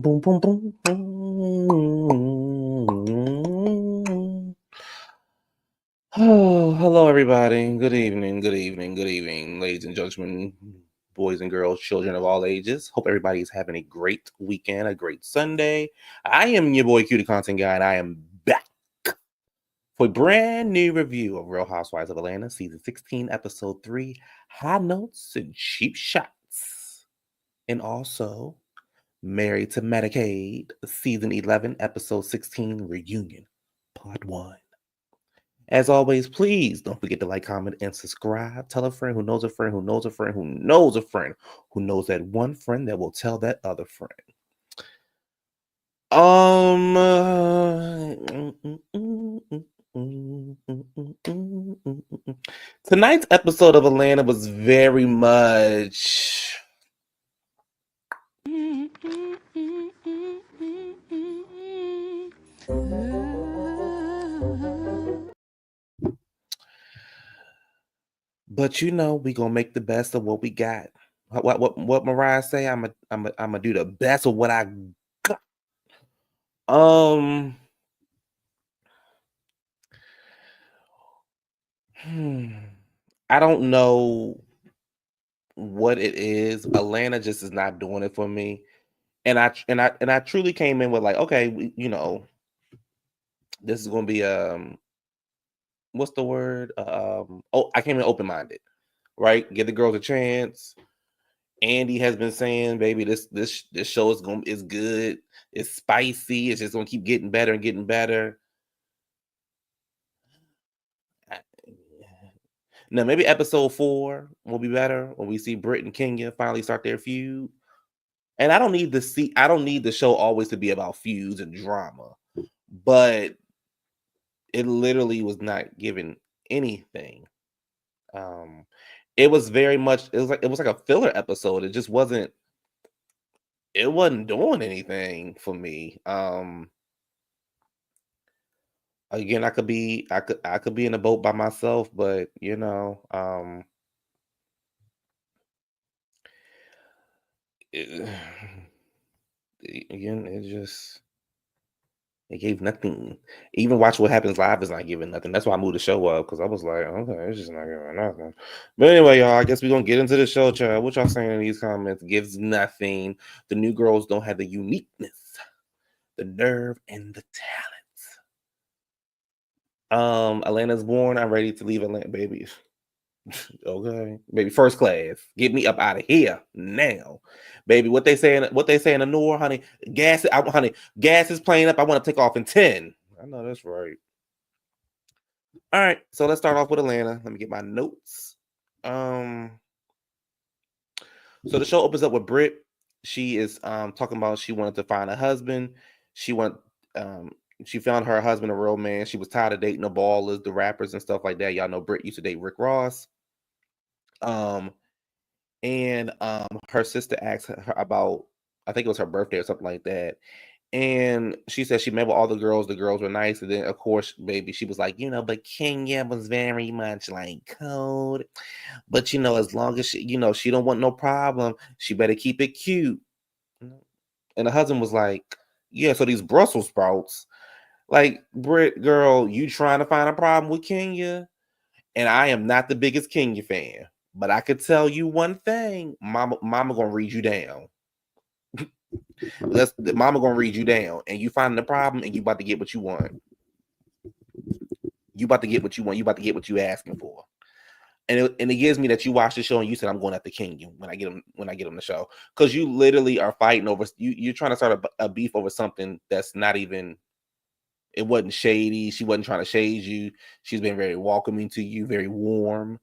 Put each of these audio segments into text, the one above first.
boom, boom, boom, boom. Oh, hello, everybody. Good evening, good evening, good evening, ladies and gentlemen, boys and girls, children of all ages. Hope everybody is having a great weekend, a great Sunday. I am your boy, Cutie Content Guy, and I am back for a brand new review of Real Housewives of Atlanta, Season 16, Episode 3, High Notes and Cheap Shots. And also, Married to Medicaid, Season 11, Episode 16, Reunion, Part 1. As always, please don't forget to like, comment, and subscribe. Tell a friend who knows a friend who knows a friend who knows a friend who knows that one friend that will tell that other friend. Tonight's episode of Atlanta was very much but we gonna make the best of what we got. What Mariah say? I'm do the best of what I got. I don't know what it is. Atlanta just is not doing it for me. And I truly came in with like, okay, this is gonna be what's the word? I came in open-minded, right? Give the girls a chance. Andy has been saying, baby, this show is good. It's spicy. It's just gonna keep getting better and getting better. Now maybe episode 4 will be better when we see Britt and Kenya finally start their feud. And I don't need the show always to be about feuds and drama, but it literally was not giving anything. It was very much it was like a filler episode. It just wasn't doing anything for me. Again, I could be in a boat by myself, but it, again, it gave nothing. Even Watch What Happens Live is not giving nothing. That's why I moved the show up, because I was like, okay, it's just not giving nothing. But anyway, y'all, I guess we're gonna get into the show, child. What y'all saying in these comments? Gives nothing. The new girls don't have the uniqueness, the nerve, and the talent. Atlanta's born. I'm ready to leave Atlanta, baby. Okay, baby, first class. Get me up out of here now, baby. What they saying in the north, honey? Honey, gas is playing up. I want to take off in 10. I know that's right. All right, so let's start off with Atlanta. Let me get my notes. So the show opens up with Britt. She is talking about she wanted to find a husband. She went she found her husband a real man. She was tired of dating the ballers, the rappers, and stuff like that. Y'all know Britt used to date Rick Ross. And her sister asked her about, I think it was her birthday or something like that. And she said she met with all the girls. The girls were nice. And then, of course, baby, she was like, but Kenya was very much like cold. But, as long as she don't want no problem, she better keep it cute. And the husband was like, yeah, so these Brussels sprouts, like, Britt, girl, you trying to find a problem with Kenya? And I am not the biggest Kenya fan. But I could tell you one thing, mama gonna read you down. Mama gonna read you down, and you find the problem, and you about to get what you want. You about to get what you want. You about to get what you asking for. And it gives me that you watch the show and you said I'm going after King when I get him the show, because you literally are fighting over you're trying to start a beef over something that's not even. It wasn't shady. She wasn't trying to shade you. She's been very welcoming to you, very warm.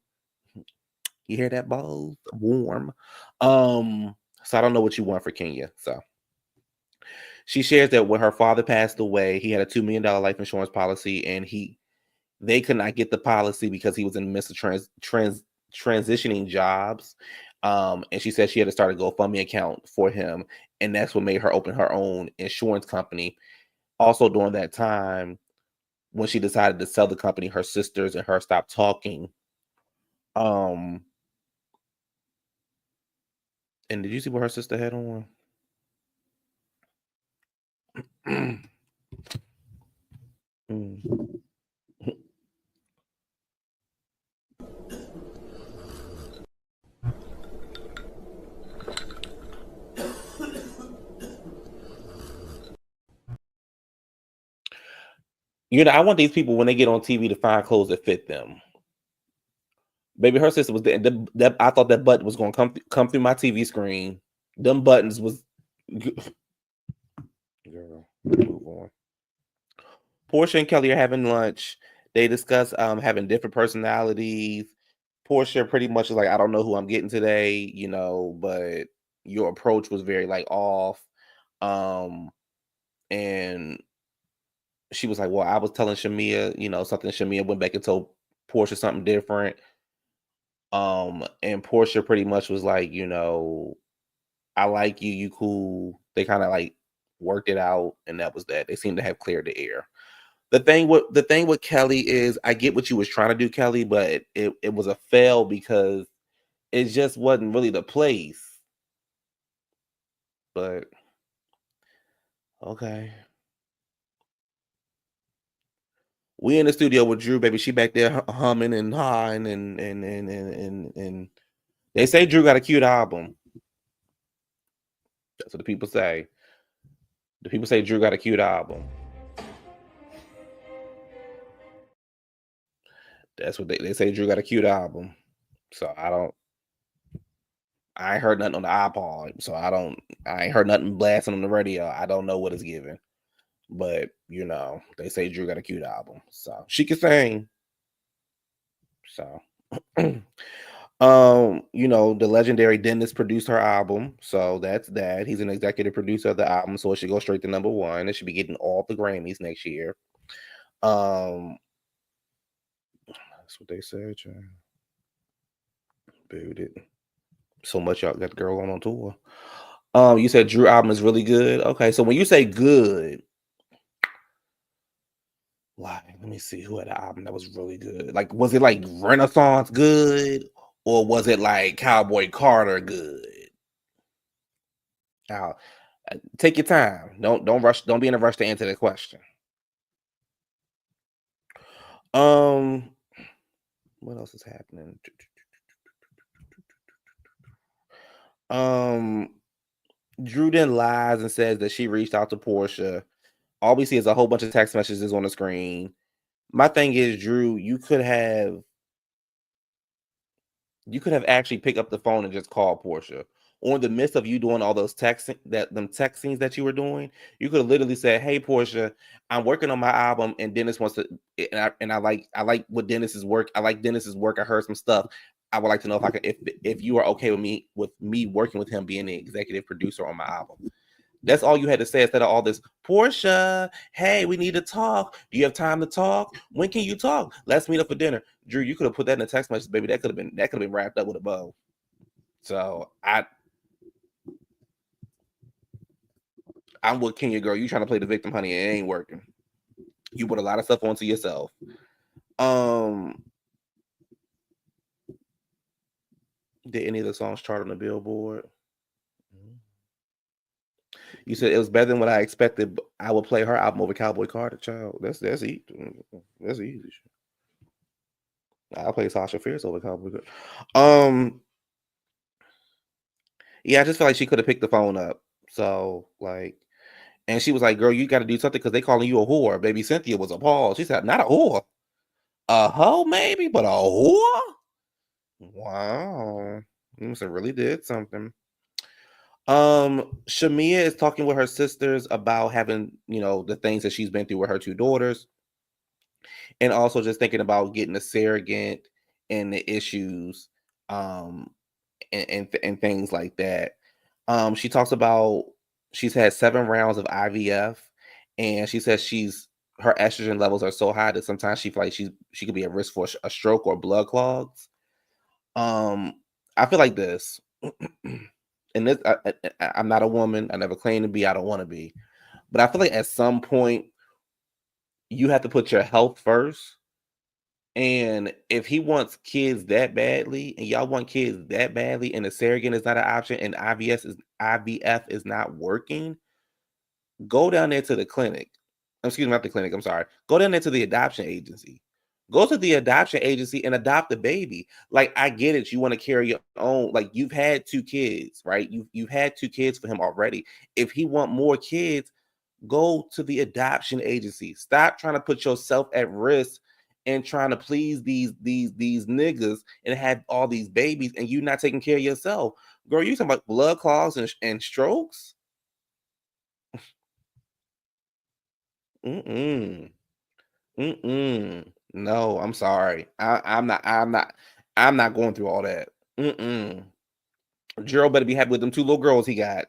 You hear that, balls? Warm. So I don't know what you want for Kenya. So she shares that when her father passed away, he had a $2 million life insurance policy, and they could not get the policy because he was in the midst of transitioning jobs. And she said she had to start a GoFundMe account for him, and that's what made her open her own insurance company. Also, during that time, when she decided to sell the company, her sisters and her stopped talking. And did you see what her sister had on? You know, I want these people when they get on TV to find clothes that fit them. Baby, her sister was there. I thought that button was going to come through my TV screen. Them buttons was. Girl, move on. Portia and Kelli are having lunch. They discuss having different personalities. Portia pretty much is like, I don't know who I'm getting today, you know, but your approach was very like off. And she was like, well, I was telling Shamea, you know, something. Shamea went back and told Portia something different. And Portia pretty much was like, you know, I like you, you cool. They kind of like worked it out, and that was that. They seemed to have cleared the air. The thing with Kelli is, I get what you was trying to do, Kelli, but it was a fail because it just wasn't really the place. But okay. We in the studio with Drew, baby. She back there humming and hawing and they say Drew got a cute album. That's what the people say. The people say Drew got a cute album. That's what they say. Drew got a cute album. So I ain't heard nothing on the iPod. So I ain't heard nothing blasting on the radio. I don't know what it's giving. But you know, they say Drew got a cute album. So she can sing. So you know, the legendary Dennis produced her album. So that's that. He's an executive producer of the album. So it should go straight to #1. It should be getting all the Grammys next year. That's what they said, John. Booed it. So much y'all got the girl on tour. You said Drew album is really good. Okay, so when you say good, like let me see who had an album that was really good. Like, was it like Renaissance good, or was it like Cowboy Carter good? Now, take your time. Don't rush. Don't be in a rush to answer that question. What else is happening? Drew then lies and says that she reached out to Portia. All we see is a whole bunch of text messages on the screen. My thing is, Drew, you could have actually picked up the phone and just called Portia. Or in the midst of you doing all those texting text scenes that you were doing, you could have literally said, "Hey Portia, I'm working on my album, and Dennis wants to, and I like what Dennis's work. I like Dennis's work. I heard some stuff. I would like to know if I could, if you are okay with me working with him being the executive producer on my album." That's all you had to say instead of all this. Portia, hey, we need to talk. Do you have time to talk? When can you talk? Let's meet up for dinner. Drew, you could have put that in a text message, baby. That could have been wrapped up with a bow. So I'm with Kenya, girl. You trying to play the victim, honey? It ain't working. You put a lot of stuff onto yourself. Did any of the songs chart on the Billboard? You said it was better than what I expected. I would play her album over Cowboy Carter, child. That's easy. That's easy. I'll play Sasha Fierce over Cowboy Carter. Yeah, I just feel like she could have picked the phone up. So like, and she was like, "Girl, you got to do something because they calling you a whore." Baby Cynthia was appalled. She said, "Not a whore, a hoe maybe, but a whore." Wow, you must have really did something. Shamea is talking with her sisters about having, you know, the things that she's been through with her two daughters, and also just thinking about getting a surrogate and the issues, and things like that. She talks about she's had 7 rounds of IVF, and she says her estrogen levels are so high that sometimes she feels like she could be at risk for a stroke or blood clogs. I feel like this. And this, I'm not a woman. I never claimed to be. I don't want to be. But I feel like at some point, you have to put your health first. And if he wants kids that badly, and y'all want kids that badly, and the surrogate is not an option, and IVF is not working, go down there to the clinic. Excuse me, not the clinic. I'm sorry. Go down there to the adoption agency. Go to the adoption agency and adopt the baby. Like, I get it. You want to carry your own. Like, you've had 2 kids, right? You've had 2 kids for him already. If he want more kids, go to the adoption agency. Stop trying to put yourself at risk and trying to please these niggas and have all these babies and you not taking care of yourself. Girl, you talking about blood clots and strokes? Mm-mm. Mm-mm. No, I'm sorry. I'm not going through all that. Mm-mm. Gerald better be happy with them 2 little girls he got.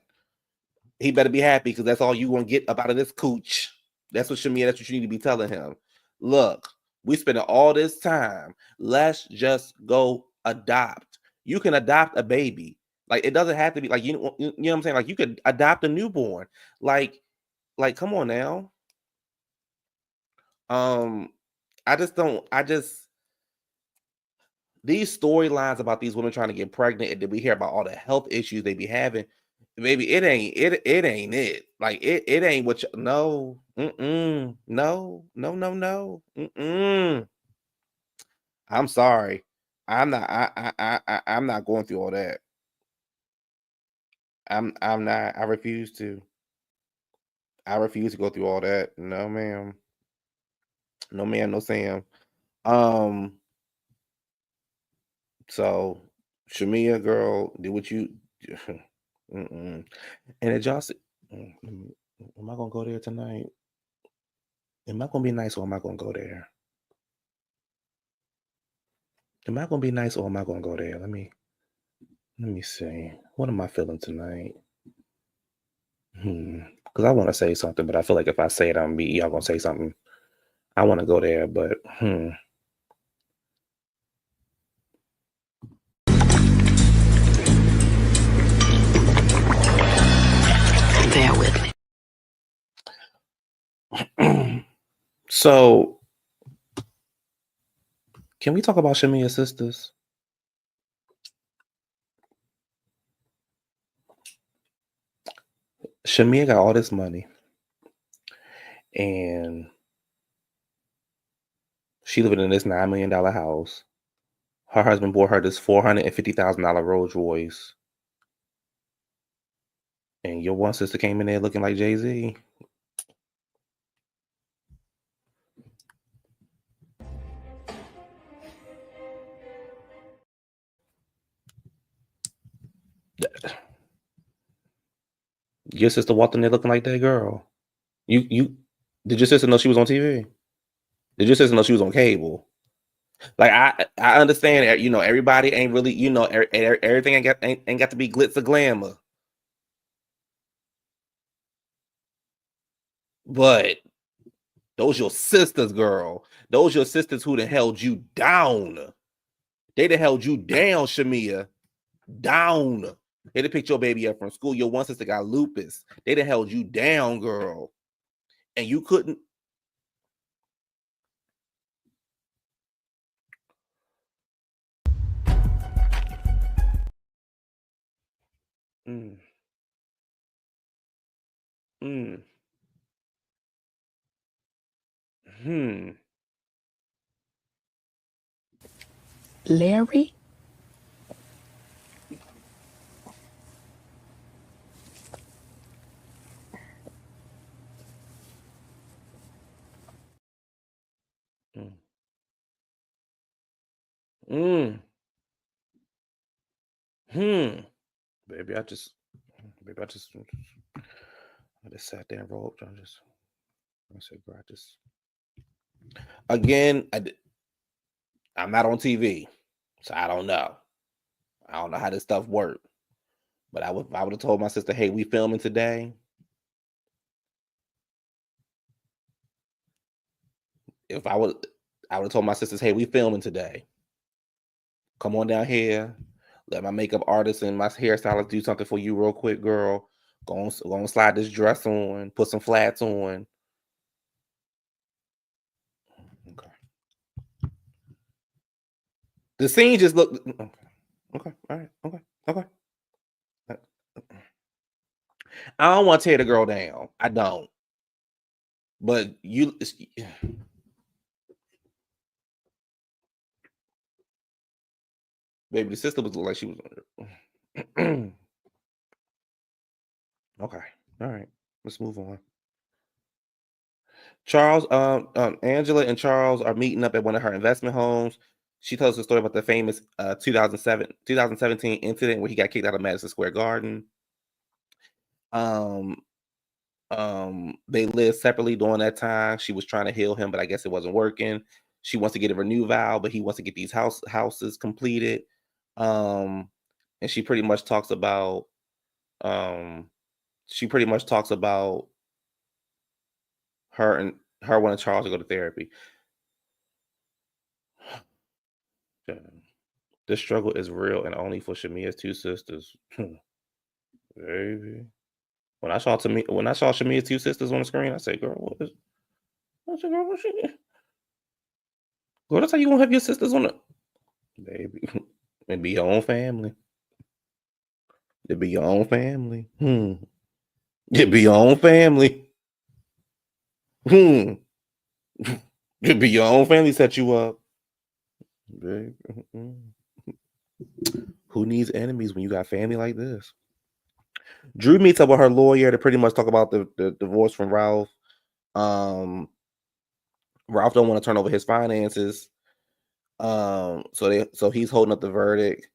He better be happy because that's all you gonna get up out of this cooch. That's what Shamea, that's what you need to be telling him. Look, we spending all this time. Let's just go adopt. You can adopt a baby. Like, it doesn't have to be like you know what I'm saying? Like, you could adopt a newborn. Like come on now. I just don't. I just these storylines about these women trying to get pregnant, and then we hear about all the health issues they be having. Baby, it ain't it. Like, it ain't what you no. Mm-mm. No, no, no, no. Mm-mm. I'm sorry. I'm not going through all that. I'm not. I refuse to. I refuse to go through all that. No, ma'am. No, ma'am, no Sam. Um, so Shamea, girl, do what you mm-mm. And it just am I gonna go there tonight? Am I gonna be nice or am I gonna go there? Am I gonna be nice or am I gonna go there? Let me see. What am I feeling tonight? Because I want to say something, but I feel like if I say it, y'all gonna say something. I want to go there, but Bear with me. So, can we talk about Shamea's sisters? Shamea got all this money, and she living in this $9 million house. Her husband bought her this $450,000 Rolls Royce, and your one sister came in there looking like Jay-Z. Your sister walked in there looking like that girl. You did your sister know she was on TV? Did your sister know she was on cable? Like, I understand, everybody ain't really, everything ain't got to be glitz or glamour. But those your sisters, girl. Those your sisters who done held you down. They done held you down, Shamea. Down. They done picked your baby up from school. Your one sister got lupus. They done held you down, girl. And you couldn't. Mm. Mm. Larry? Baby, I just sat there and rolled. I said, girl, again, I'm not on TV, so I don't know. I don't know how this stuff works. But I would have told my sister, hey, we filming today. If I would have told my sisters, hey, we filming today. Come on down here. Let my makeup artist and my hairstylist do something for you real quick, girl. Go on slide this dress on, put some flats on. Okay. The scene just looked okay. All right. Okay. I don't want to tear the girl down. I don't. But you, baby, the sister was like she was. Okay, all right. Let's move on. Charles, Angela and Charles are meeting up at one of her investment homes. She tells the story about the famous 2017 incident where he got kicked out of Madison Square Garden. Um, they lived separately during that time. She was trying to heal him, but I guess it wasn't working. She wants to get a renew vow, but he wants to get these houses completed. And she pretty much talks about her and her wanting Charles to go to therapy. This struggle is real and only for Shamea's two sisters. Baby. When I saw Shamea's two sisters on the screen, I said, girl, what's your girl? What she did? Girl, that's how you gonna have your sisters on the baby. And be your own family. It be your own family. It be your own family. It be your own family set you up. Baby. Who needs enemies when you got family like this? Drew meets up with her lawyer to pretty much talk about the divorce from Ralph. Ralph don't want to turn over his finances. So he's holding up the verdict.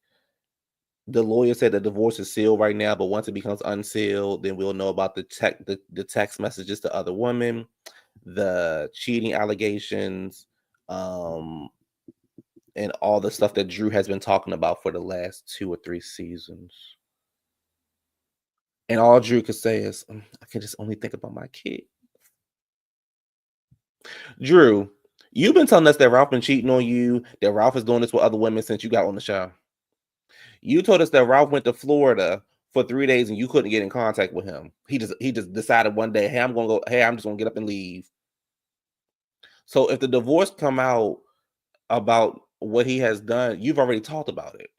The lawyer said the divorce is sealed right now, but once it becomes unsealed, then we'll know about the text messages to other women, the cheating allegations, and all the stuff that Drew has been talking about for the last 2 or 3 seasons. And all Drew could say is, I can just only think about my kid. Drew, you've been telling us that Ralph been cheating on you, that Ralph is doing this with other women since you got on the show. You told us that Ralph went to Florida for 3 days and you couldn't get in contact with him. He just decided one day, hey, I'm just gonna get up and leave. So if the divorce come out about what he has done, you've already talked about it.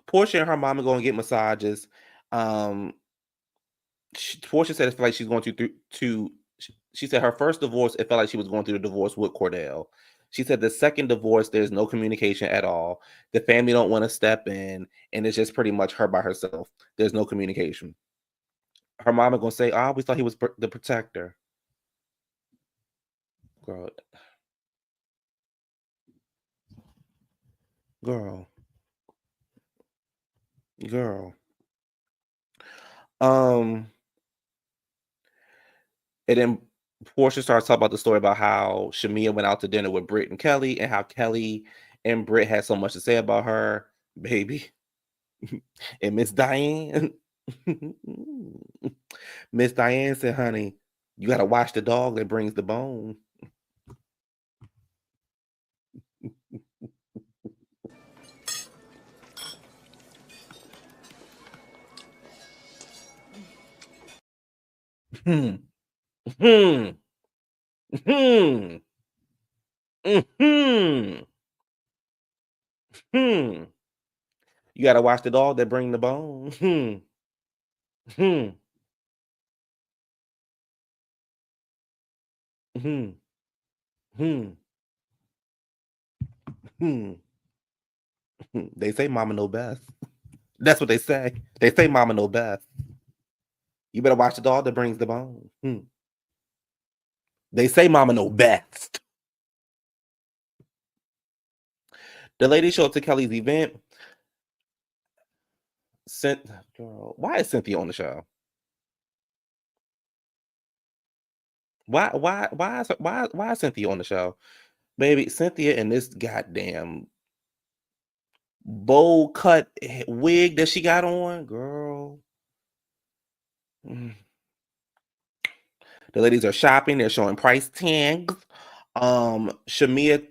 Portia and her mom are going to get massages. Portia said it felt like she's going to. She said her first divorce, it felt like she was going through the divorce with Cordell. She said the second divorce, there's no communication at all. The family don't want to step in, and it's just pretty much her by herself. There's no communication. Her mama gonna say, "I always thought he was the protector." Girl, girl, girl. And then Portia starts talking about the story about how Shamea went out to dinner with Britt and Kelli, and how Kelli and Britt had so much to say about her, baby. And Miss Diane, Miss Diane said, "Honey, you gotta watch the dog that brings the bone." Hmm. Hmm. Hmm. Hmm. Hmm. You gotta watch the dog that bring the bone. Hmm. Hmm. Hmm. Hmm. Hmm. They say mama know best. That's what they say. They say mama know best. You better watch the dog that brings the bone. They say mama know best. The lady showed up to Kelly's event. Girl, why is Cynthia on the show? Why is Cynthia on the show? Baby, Cynthia and this goddamn bowl cut wig that she got on, girl. The ladies are shopping, they're showing price tags. Shamea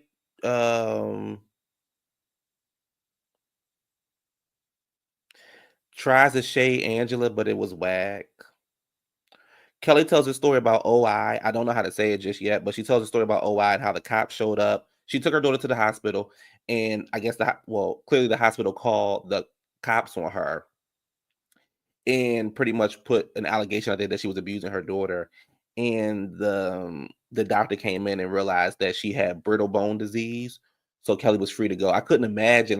tries to shade Angela, but it was whack. Kelli tells a story about OI. I don't know how to say it just yet, but she tells a story about OI and how the cops showed up. She took her daughter to the hospital, and I guess clearly the hospital called the cops on her and pretty much put an allegation out there that she was abusing her daughter. And the doctor came in and realized that she had brittle bone disease. So Kelli was free to go. I couldn't imagine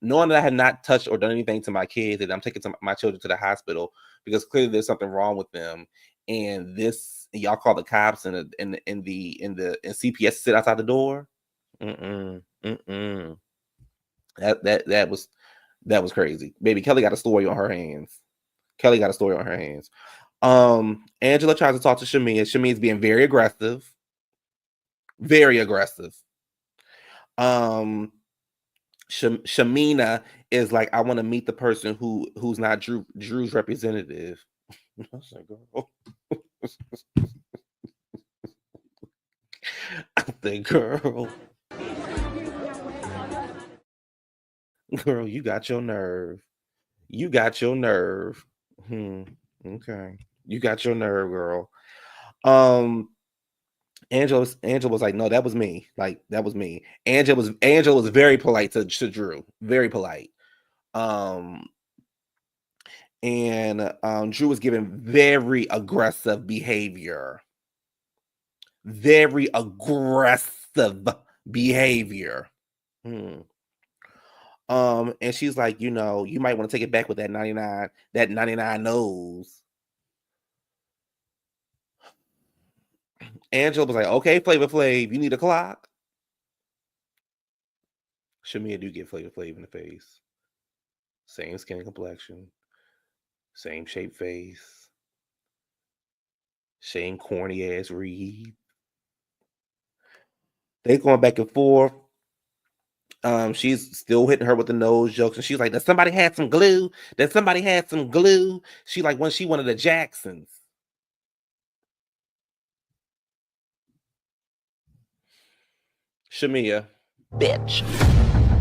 knowing that I had not touched or done anything to my kids, and I'm taking my children to the hospital because clearly there's something wrong with them. And y'all call the cops and CPS sit outside the door. That was crazy. Baby, Kelli got a story on her hands. Angela tries to talk to Shamea. Shamea's being very aggressive. Shamina is like, I want to meet the person who's not Drew's representative. I said, girl. I said, girl, you got your nerve. Okay, you got your nerve, girl. Angela was like, no, that was me. Like, that was me. Angela was very polite to Drew, very polite. And Drew was giving very aggressive behavior. Very aggressive behavior. And she's like, you might want to take it back with that 99 nose. Angela was like, okay, Flavor Flav, you need a clock? Shamea do get Flavor Flav in the face. Same skin complexion. Same shape face. Same corny ass read. They going back and forth. She's still hitting her with the nose jokes, and she's like, "Does somebody had some glue? She like, when she one of the Jacksons. Shamea. Bitch.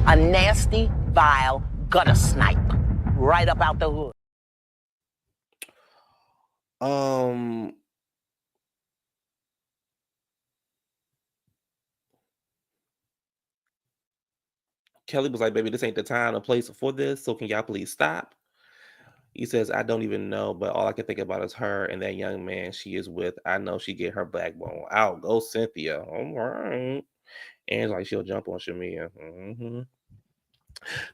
A nasty, vile gutter snipe. Right up out the hood. Kelli was like, baby, this ain't the time or place for this, so can y'all please stop? He says, I don't even know, but all I can think about is her and that young man she is with. I know she get her backbone out. Go Cynthia. All right. And like, she'll jump on Shamea.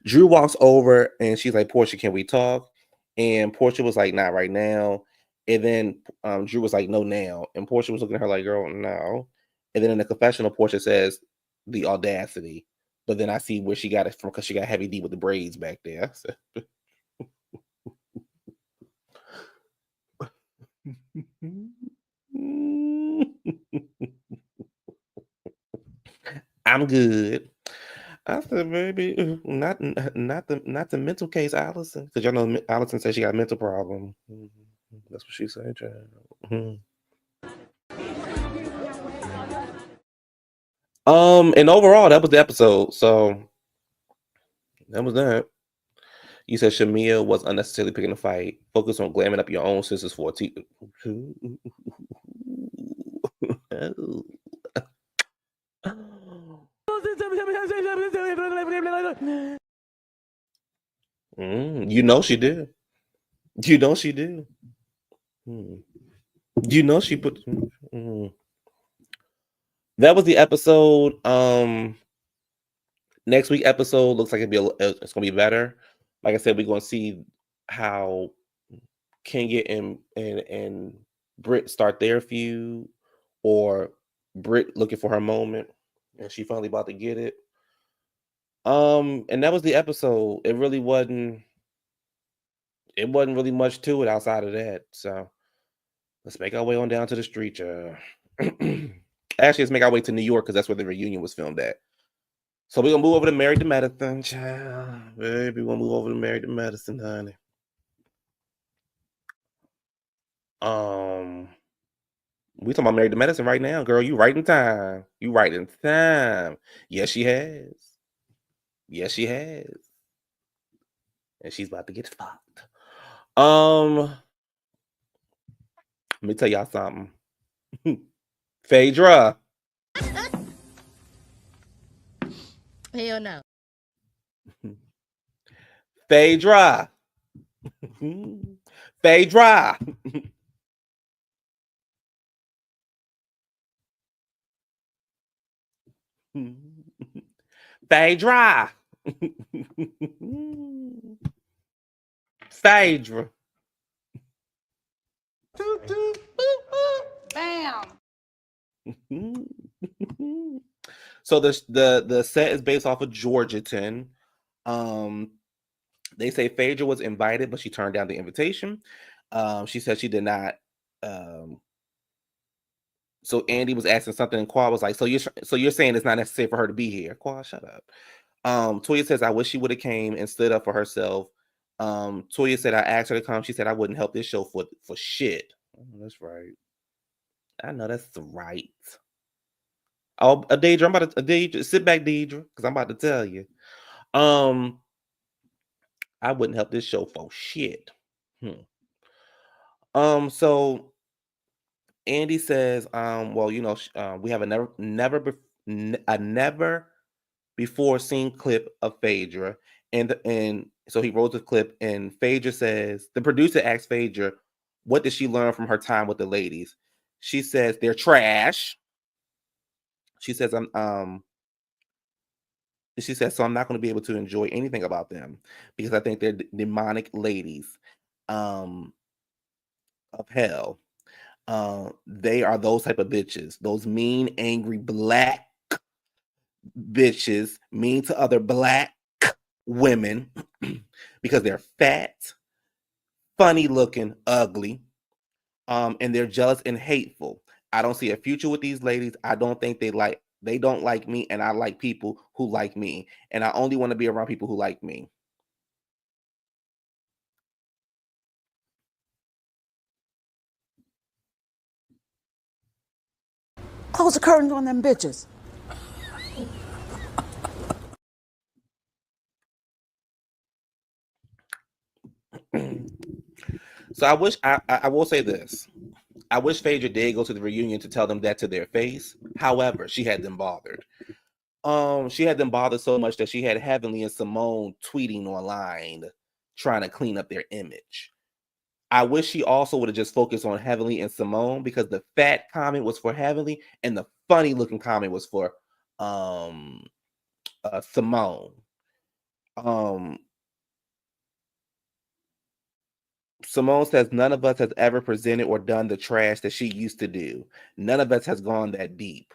Drew walks over and she's like, Portia, can we talk? And Portia was like, not right now. And then Drew was like, no, now. And Portia was looking at her like, girl, no. And then in the confessional, Portia says, the audacity. But then I see where she got it from, because she got Heavy D with the braids back there. I'm good. I said, baby, not the mental case, Allison, because y'all know Allison said she got a mental problem. That's what she said, child. And overall, that was the episode. So that was that. You said Shamea was unnecessarily picking a fight. Focus on glamming up your own sisters for a You know she did. You know she did. You know she put. That was the episode. Next week episode looks like it's gonna be better. Like I said, we're gonna see how Kenya and Britt start their feud, or Britt looking for her moment, and she finally about to get it. And that was the episode. It wasn't really much to it outside of that. So let's make our way on down to the street. Actually, let's make our way to New York, because that's where the reunion was filmed at. So we're gonna move over to Married to Medicine, child. Baby, we're gonna move over to Married to Medicine, honey. We talking about Married to Medicine right now, girl. You right in time. Yes, she has. And she's about to get fucked. Let me tell y'all something. Phaedra. Hell no. Phaedra. Phaedra. Phaedra. Phaedra. Bam. So the set is based off of Georgetown. They say Phaedra was invited, but she turned down the invitation. She said she did not. So Andy was asking something, and Quad was like, "So you're saying it's not necessary for her to be here?" Quad, shut up. Toya says, "I wish she would have came and stood up for herself." Toya said, "I asked her to come. She said I wouldn't help this show for shit." Oh, that's right. I know that's right. Oh, Deidre, I'm about to Deidre, sit back, Deidre, because I'm about to tell you. I wouldn't help this show for shit. So Andy says, well, you know, we have a never before seen clip of Phaedra, and so he rolls the clip, and Phaedra says, the producer asks Phaedra, what did she learn from her time with the ladies? She says they're trash. She says, she says, so I'm not going to be able to enjoy anything about them because I think they're demonic ladies of hell. They are those type of bitches, those mean, angry, black bitches, mean to other black women because they're fat, funny looking, ugly, and they're jealous and hateful. I don't see a future with these ladies. I don't think they don't like me, and I like people who like me, and I only want to be around people who like me. Close the curtains on them bitches. So I wish I will say this. I wish Phaedra did go to the reunion to tell them that to their face. However, she had them bothered. She had them bothered so much that she had Heavenly and Simone tweeting online trying to clean up their image. I wish she also would have just focused on Heavenly and Simone because the fat comment was for Heavenly and the funny looking comment was for Simone. Simone says none of us has ever presented or done the trash that she used to do. None of us has gone that deep.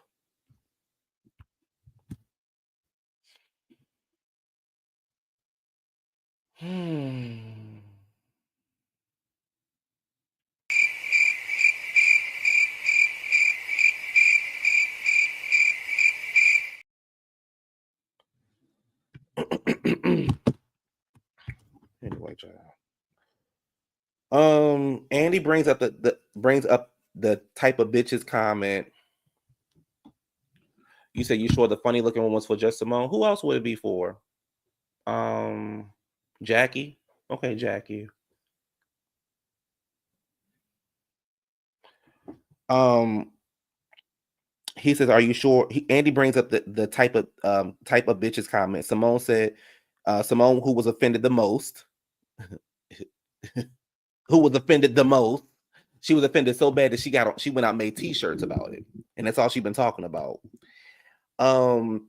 Anyway, child. Andy brings up the type of bitches comment. You said you sure the funny looking one was for just Simone. Who else would it be for? Jackie. Okay, Jackie. He says, "Are you sure?" Andy brings up the type of bitches comment. Simone said, Simone, who was offended the most, who was offended the most. She was offended so bad that she went out and made t-shirts about it, and that's all she's been talking about. And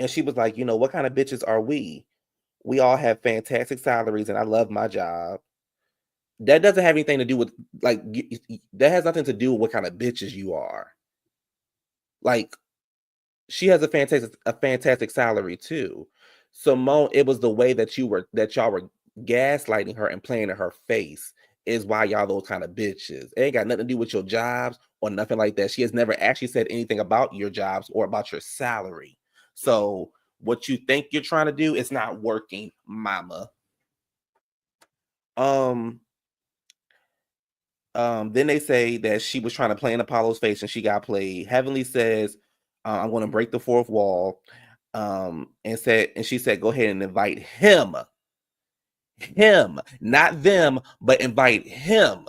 she was like, you know, what kind of bitches are we? We all have fantastic salaries, and I love my job. That doesn't have anything to do with like that has nothing to do with what kind of bitches you are. Like she has a fantastic salary too. Simone, it was the way that y'all were gaslighting her and playing in her face is why y'all those kind of bitches. It ain't got nothing to do with your jobs or nothing like that. She has never actually said anything about your jobs or about your salary. So what you think you're trying to do is not working, mama. Then they say that she was trying to play in Apollo's face and she got played. Heavenly says, I'm going to break the fourth wall. And she said, go ahead and invite him, not them, but invite him.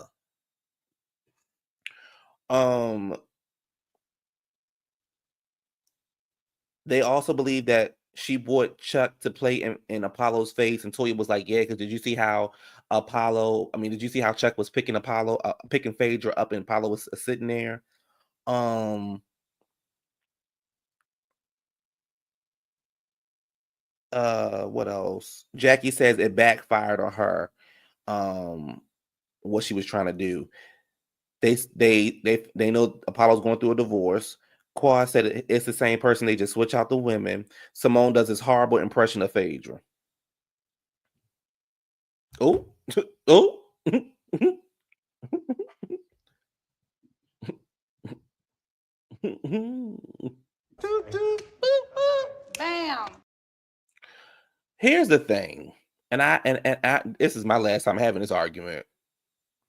They also believe that she brought Chuck to play in Apollo's face, and Toya was like, "Yeah, because did you see how did you see how Chuck was picking picking Phaedra up, and Apollo was sitting there?" What else? Jackie says it backfired on her. What she was trying to do. They know Apollo's going through a divorce. Quad said it's the same person. They just switch out the women. Simone does this horrible impression of Phaedra. Oh, oh. Bam. Here's the thing, and I this is my last time having this argument,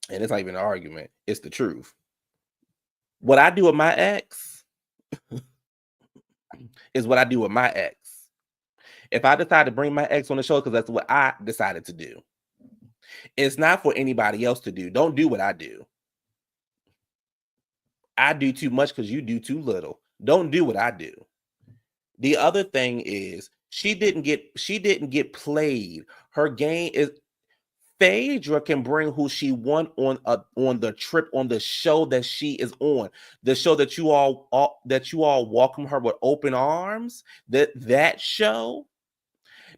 and it's not even an argument. It's the truth. What I do with my ex is what I do with my ex. If I decide to bring my ex on the show because that's what I decided to do, it's not for anybody else to do. Don't do what I do. I do too much because you do too little. Don't do what I do. The other thing is she didn't get played. Her game is Phaedra can bring who she want on the trip, on the show that she is on, the show that you all welcome her with open arms. That show,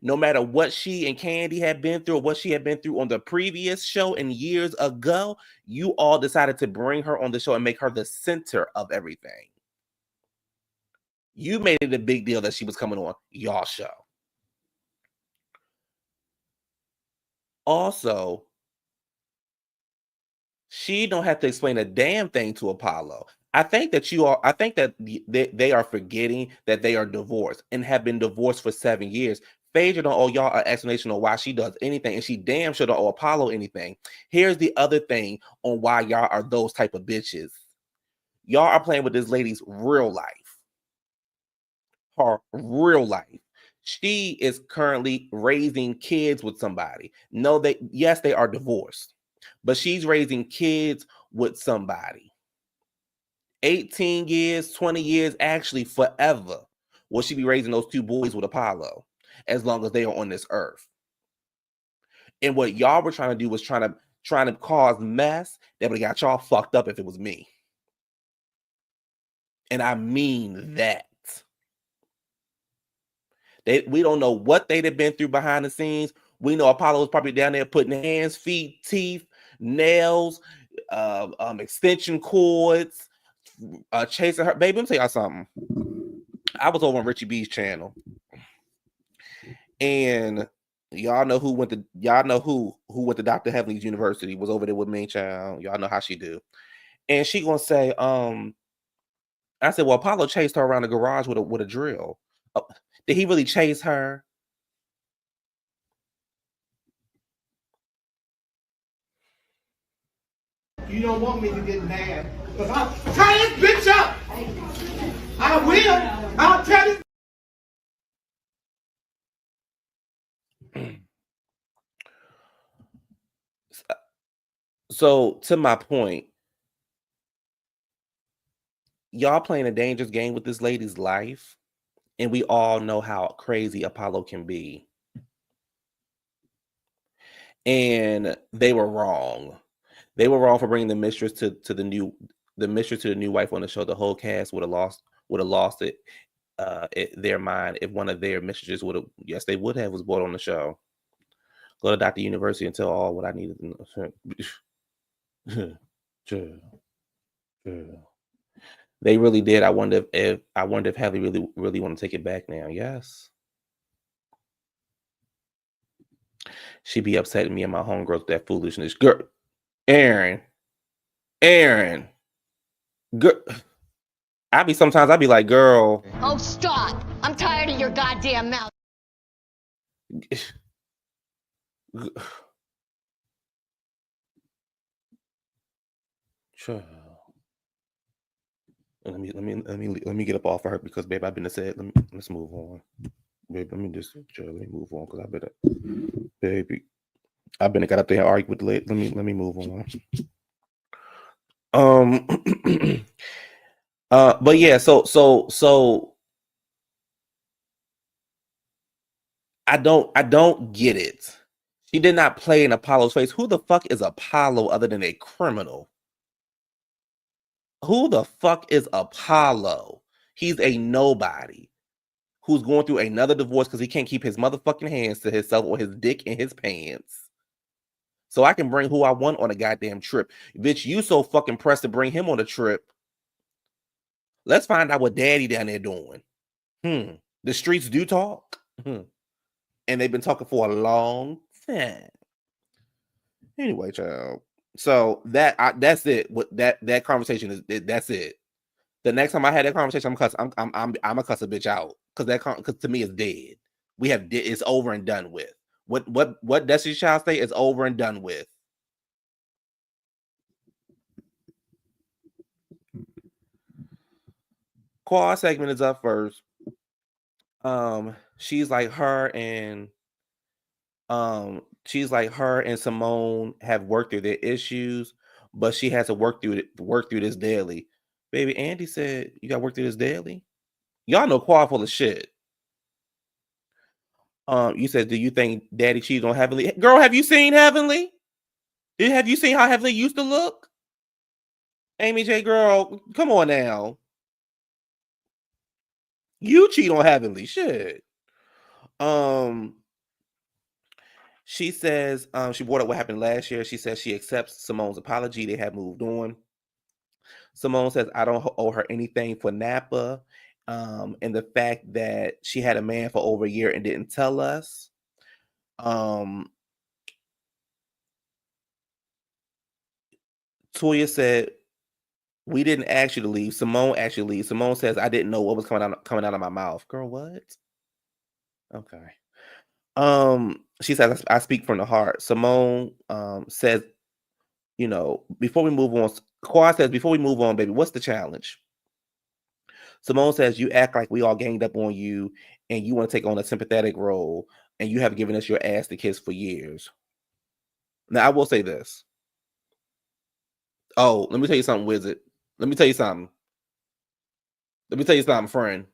no matter what she and Candy had been through, or what she had been through on the previous show and years ago, you all decided to bring her on the show and make her the center of everything. You made it a big deal that she was coming on y'all show. Also, she don't have to explain a damn thing to Apollo. I think that they are forgetting that they are divorced and have been divorced for 7 years. Phaedra don't owe y'all an explanation on why she does anything, and she damn sure don't owe Apollo anything. Here's the other thing on why y'all are those type of bitches. Y'all are playing with this lady's real life. Her real life. She is currently raising kids with somebody. No, yes, they are divorced, but she's raising kids with somebody. 18 years, 20 years, actually forever will she be raising those two boys with Apollo, as long as they are on this earth. And what y'all were trying to do was trying to cause mess that would have got y'all fucked up if it was me. And I mean that. We don't know what they'd have been through behind the scenes. We know Apollo was probably down there putting hands, feet, teeth, nails, extension cords, chasing her. Baby, let me tell y'all something. I was over on Richie B's channel, and y'all know who went to Dr. Heavenly's University, was over there with me, child. Y'all know how she do. And she gonna say, I said, well, Apollo chased her around the garage with a drill. Did he really chase her? You don't want me to get mad, because I'll tie this bitch up. I will. I'll tell you. So, to my point, y'all playing a dangerous game with this lady's life, and we all know how crazy Apollo can be. And they were wrong. They were wrong for bringing the mistress to the new wife on the show. The whole cast would have lost it, their mind if one of their mistresses would have. Yes, they would have was brought on the show. Go to Dr. University and tell all what I needed to know. They really did. I wonder if Heather really want to take it back now. Yes. She'd be upset at me and my homegirls with that foolishness. Girl, Aaron, girl. I'd be like, girl. Oh, stop. I'm tired of your goddamn mouth. Sure. Let me get up off of her, because babe, I've been said. Let's move on. Babe, let me move on, because I better, baby. I've been got up there and argued with the lady. Let me move on. But yeah, so I don't get it. She did not play in Apollo's face. Who the fuck is Apollo other than a criminal? Who the fuck is Apollo? He's a nobody who's going through another divorce because he can't keep his motherfucking hands to himself or his dick in his pants. So I can bring who I want on a goddamn trip. Bitch, you so fucking pressed to bring him on a trip. Let's find out what daddy down there doing. The streets do talk. And they've been talking for a long time. Anyway, child. So that's it. What that conversation is. That's it. The next time I had that conversation, I'm gonna cuss a bitch out because to me it's dead. It's over and done with. What Destiny Child say is over and done with. Quad segment is up first. She's like her and Simone have worked through their issues, but she has to work through this daily. Baby, Andy said you got to work through this daily. Y'all know Quad full of shit. You said, do you think Daddy cheated on Heavenly? Girl, have you seen Heavenly? Have you seen how Heavenly used to look? Amy J, girl, come on now. You cheat on Heavenly, shit. She says she brought up what happened last year. She says she accepts Simone's apology. They have moved on. Simone says, I don't owe her anything for Napa. And the fact that she had a man for over a year and didn't tell us. Toya said, we didn't ask you to leave. Simone asked you to leave. Simone says, I didn't know what was coming out of my mouth. Girl, what? Okay. She says, I speak from the heart. Simone says, before we move on, Quad says, before we move on, baby, what's the challenge? Simone says, you act like we all ganged up on you and you want to take on a sympathetic role and you have given us your ass to kiss for years. Now, I will say this. Oh, let me tell you something, Wizard. Let me tell you something, friend.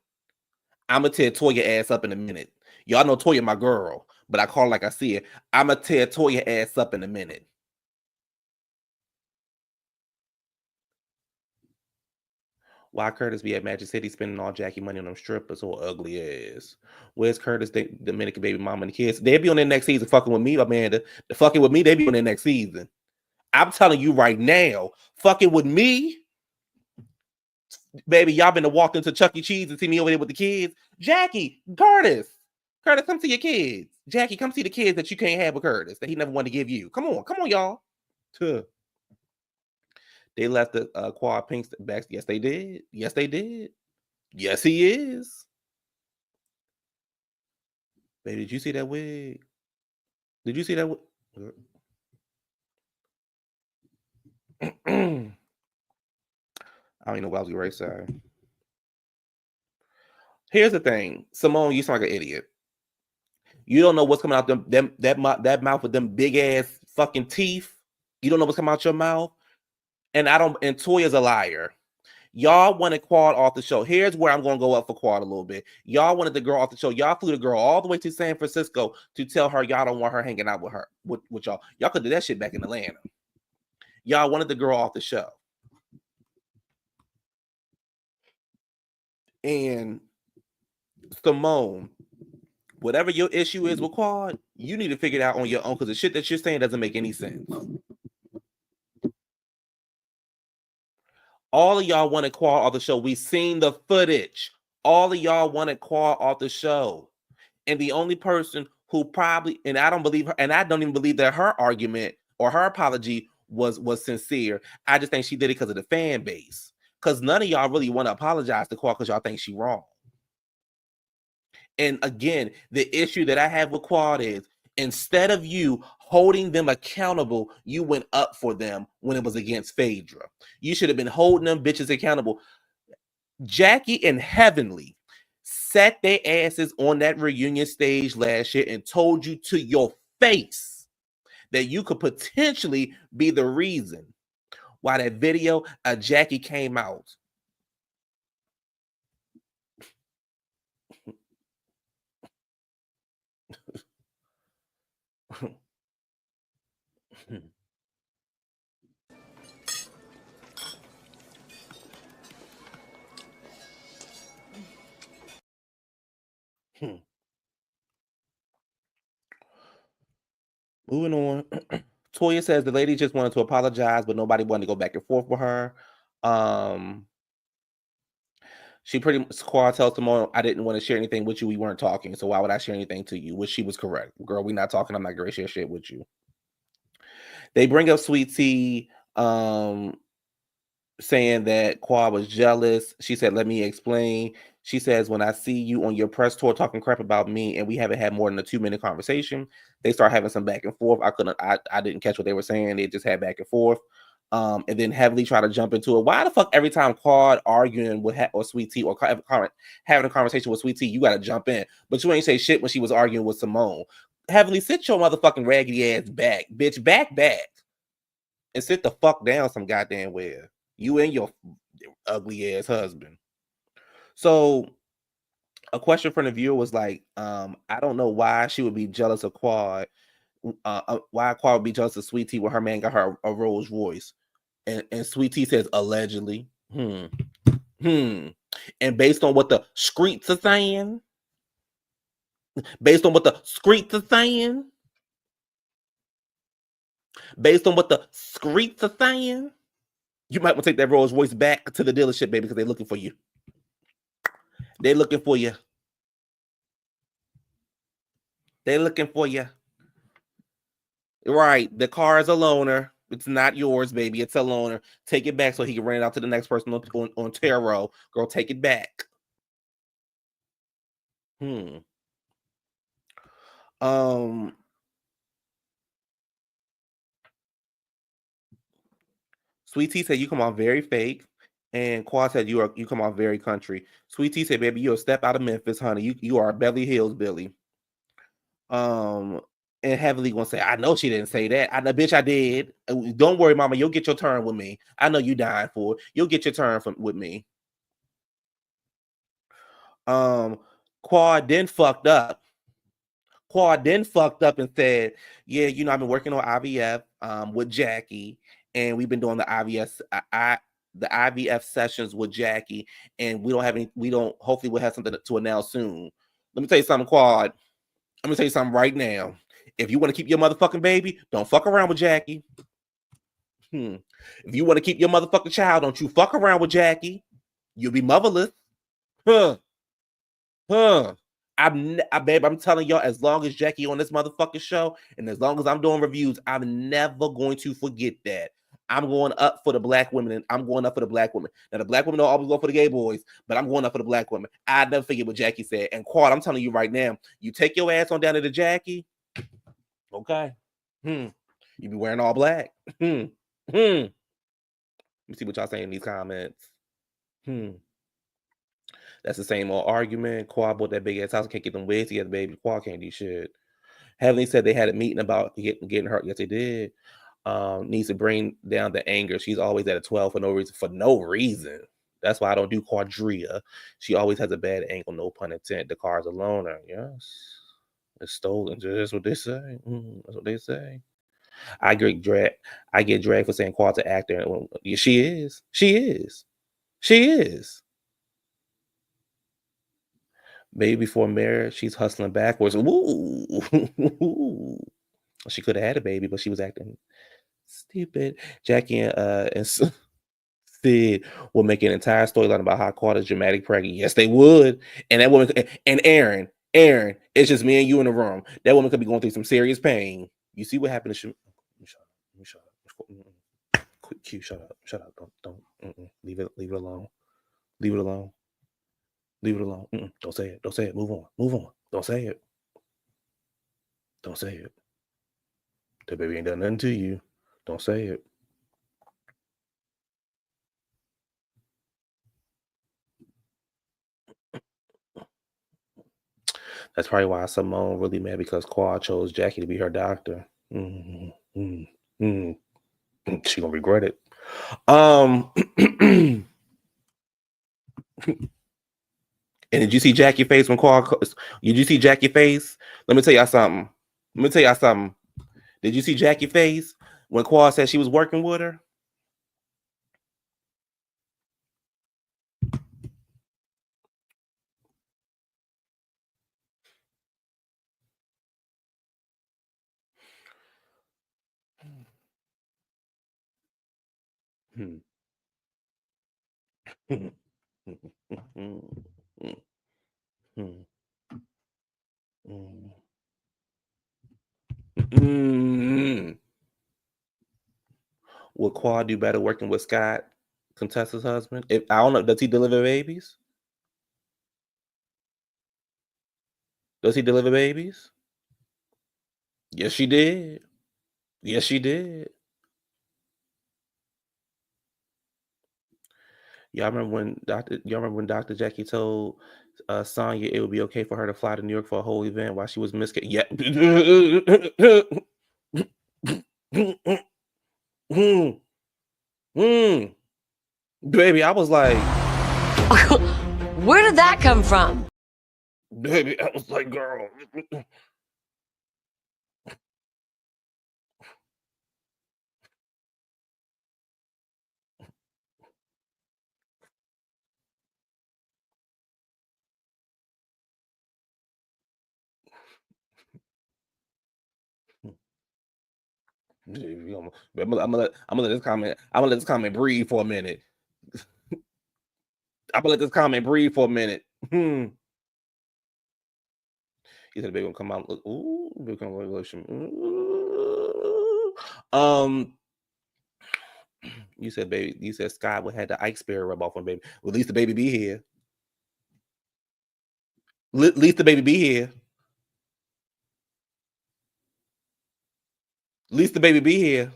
I'm going to tear Toya ass up in a minute. Y'all know Toya my girl, but I call her like I see it. I'm going to tear Toya ass up in a minute. Why Curtis be at Magic City spending all Jackie money on them strippers or ugly ass? Where's Curtis, the Dominican baby mama and the kids? They'll be on their next season fucking with me, Amanda. The fucking with me, they be on their next season. I'm telling you right now, fucking with me, baby, y'all been to walk into Chuck E. Cheese and see me over there with the kids. Jackie, Curtis, come see your kids. Jackie, come see the kids that you can't have with Curtis that he never wanted to give you. Come on, y'all. They left the Quad Pinks back. Yes, they did. Yes, he is. Baby, did you see that wig? I don't even know what I was going to say. Here's the thing. Simone, you sound like an idiot. You don't know what's coming out that mouth with them big ass fucking teeth. You don't know what's coming out your mouth. And Toya's a liar. Y'all wanted Quad off the show. Here's where I'm going to go up for Quad a little bit. Y'all wanted the girl off the show. Y'all flew the girl all the way to San Francisco to tell her y'all don't want her hanging out with her, with y'all. Y'all could do that shit back in Atlanta. Y'all wanted the girl off the show. And Simone, whatever your issue is with Quad, you need to figure it out on your own because the shit that you're saying doesn't make any sense. All of y'all wanted Quad off the show. We seen the footage. All of y'all wanted Quad off the show. And the only person who probably, and I don't believe her, and I don't even believe that her argument or her apology was sincere. I just think she did it because of the fan base. Because none of y'all really want to apologize to Quad because y'all think she wrong. And again, the issue that I have with Quad is instead of you holding them accountable, you went up for them when it was against Phaedra. You should have been holding them bitches accountable. Jackie and Heavenly sat their asses on that reunion stage last year and told you to your face that you could potentially be the reason why that video of Jackie came out. Moving on. Toya says the lady just wanted to apologize, but nobody wanted to go back and forth with her. She pretty much Quad tells Simone, I didn't want to share anything with you. We weren't talking, so why would I share anything to you? Which she was correct. Girl, we're not talking. I'm not gonna share shit with you. They bring up Sweet Tea, saying that Quad was jealous. She said, let me explain. She says, when I see you on your press tour talking crap about me and we haven't had more than a 2-minute conversation, they start having some back and forth. I didn't catch what they were saying. They just had back and forth. And then heavily try to jump into it. Why the fuck every time Quad arguing with or Sweet Tea or having a conversation with Sweet Tea, you got to jump in. But you ain't say shit when she was arguing with Simone. Heavily, sit your motherfucking raggedy ass back. Bitch, back. And sit the fuck down some goddamn where. You and your ugly ass husband. So a question from the viewer was like, I don't know why she would be jealous of Quad. Why Quad would be jealous of Sweet Tea when her man got her a Rolls Royce. And Sweet Tea says allegedly. And based on what the streets are saying, based on what the streets are saying, you might want to take that Rolls Royce back to the dealership, baby, because they're looking for you. They're looking for you. Right. The car is a loaner. It's not yours, baby. It's a loaner. Take it back so he can rent it out to the next person on tarot. Girl, take it back. Sweet Tea said you come off very fake, and Quad said you come off very country. Sweet Tea said, baby, you're a step out of Memphis, honey. You are Beverly Hills Billy. And Heavily gonna say, I know she didn't say that. I know, bitch, I did. Don't worry, mama. You'll get your turn with me. I know you dying for it. You'll get your turn with me. Quad then fucked up. And said, yeah, I've been working on IVF with Jackie, and we've been doing the IVF sessions with Jackie, and hopefully we'll have something to announce soon. Let me tell you something, Quad. I'm gonna tell you something right now. If you want to keep your motherfucking baby, don't fuck around with Jackie. If you want to keep your motherfucking child, don't you fuck around with Jackie. You'll be motherless. Babe, I'm telling y'all, as long as Jackie on this motherfucking show, and as long as I'm doing reviews, I'm never going to forget that. I'm going up for the black women, and I'm going up for the black women. Now, the black women don't always go for the gay boys, but I'm going up for the black women. I never forget what Jackie said. And Quad, I'm telling you right now, you take your ass on down to the Jackie, okay? You be wearing all black. Let me see what y'all saying in these comments. That's the same old argument. Quad bought that big ass house, can't get them wigs together, baby. Quad can't do shit. Heavenly said they had a meeting about getting hurt. Yes, they did. Needs to bring down the anger. She's always at a 12 for no reason. That's why I don't do Quadria. She always has a bad angle, no pun intended. The car's a loaner. Yes. It's stolen. That's what they say. That's what they say. I get dragged for saying Quad's an actor. She is. Maybe before marriage, she's hustling backwards. Ooh. She could have had a baby, but she was acting stupid. Jackie and Sid will make an entire storyline about how Quad is dramatic pregnant. Yes, they would. And that woman and Aaron, it's just me and you in the room. That woman could be going through some serious pain. You see what happened to Shut up. Quick Q, shut up. Don't leave it alone. Leave it alone. Don't say it. Move on. Don't say it. The baby ain't done nothing to you. Don't say it. That's probably why Simone really mad, because Quad chose Jackie to be her doctor. She gonna regret it. And did you see Jackie's face when Quad? Did you see Jackie's face? Let me tell y'all something. Did you see Jackie's face When Quad said she was working with her. Hmm. Would Quad do better working with Scott, Contessa's husband? If I don't know, does he deliver babies? Does he deliver babies? Yes, she did. Yes, she did. Y'all remember when Dr. Jackie told Sonya it would be okay for her to fly to New York for a whole event while she was miscarried? Yeah. Baby, I was like, where did that come from? Baby, I was like, girl. I'm gonna let this comment breathe for a minute. I'm gonna let this comment breathe for a minute. He said, "Baby, gonna come out. Look, ooh, become revolution." You said, "Baby." You said Scott would have the Ike Spear rub off on baby. Well, at least the baby be here. At least the baby be here. At least the baby be here.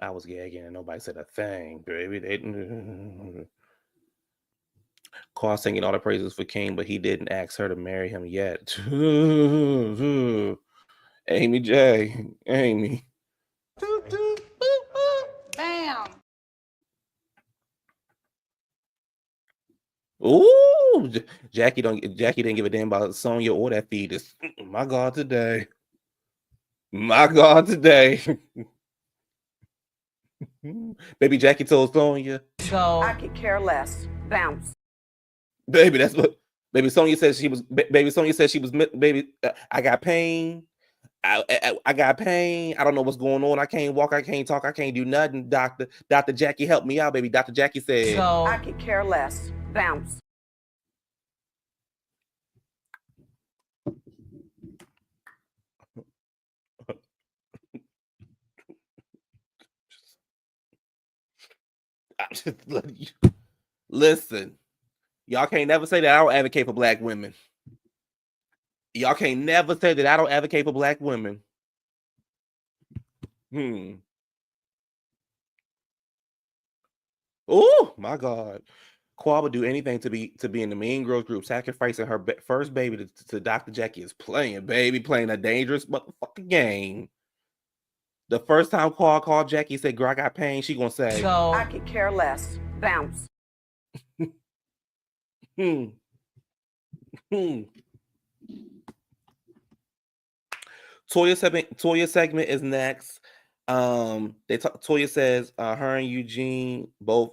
I was gagging and nobody said a thing, baby. They Carl singing all the praises for King, but he didn't ask her to marry him yet. Amy J. Amy. Bam. Ooh, Jackie didn't give a damn about Sonya or that fetus. My God, today. My God, today. Baby Jackie told Sonya. So I could care less. Bounce. Baby, that's what baby Sonya said she was. Baby Sonya said she was. Baby, I got pain. I got pain. I don't know what's going on. I can't walk. I can't talk. I can't do nothing. Dr. Jackie, help me out, baby. Dr. Jackie said. So I could care less. Bounce. I'm just letting you listen. Y'all can't never say that I don't advocate for black women. Y'all can't never say that I don't advocate for black women. Oh my God. Quad would do anything to be in the Mean Girls group, sacrificing her first baby to Dr. Jackie is playing a dangerous motherfucking game. The first time Quad called Jackie, said, "Girl, I got pain," she gonna say, "So I could care less." Bounce. Toya segment is next. Toya says her and Eugene both,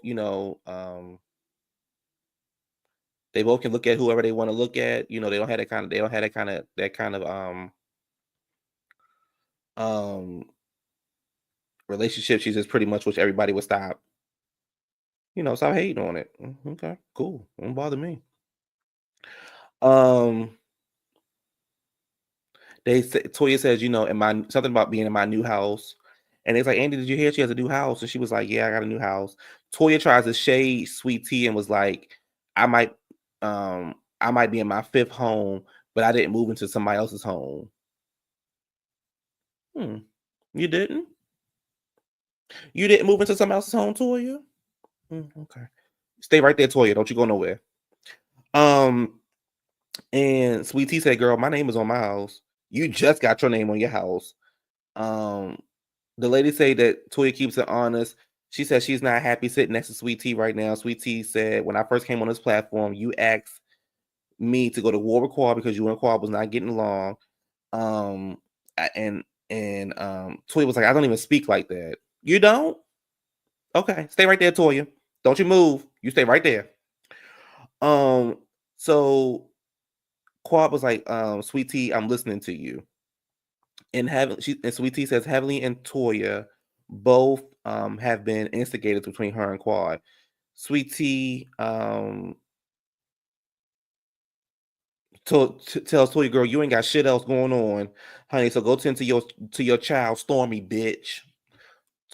they both can look at whoever they want to look at. They don't have that kind of relationship. She just pretty much wish everybody would stop. Stop hating on it. Okay, cool. Don't bother me. Toya says, something about being in my new house. And it's like, Andy, did you hear she has a new house? And she was like, yeah, I got a new house. Toya tries to shade Sweet Tea and was like, I might be in my fifth home, but I didn't move into somebody else's home. You didn't? You didn't move into somebody else's home, Toya? Okay. Stay right there, Toya. Don't you go nowhere. And Sweet Tea said, girl, my name is on my house. You just got your name on your house. The lady say that Toya keeps it honest. She said she's not happy sitting next to Sweet Tea right now. Sweet Tea said, when I first came on this platform, you asked me to go to war with Quad because you and Quad was not getting along. And Toya was like, I don't even speak like that. You don't? Okay, stay right there, Toya. Don't you move. You stay right there. So Quad was like, Sweet Tea, I'm listening to you. And Sweet Tea says Heavenly and Toya both have been instigators between her and Quad. Sweet Tea tells Toya, girl, you ain't got shit else going on, honey. So go tend to your child, Stormy, bitch.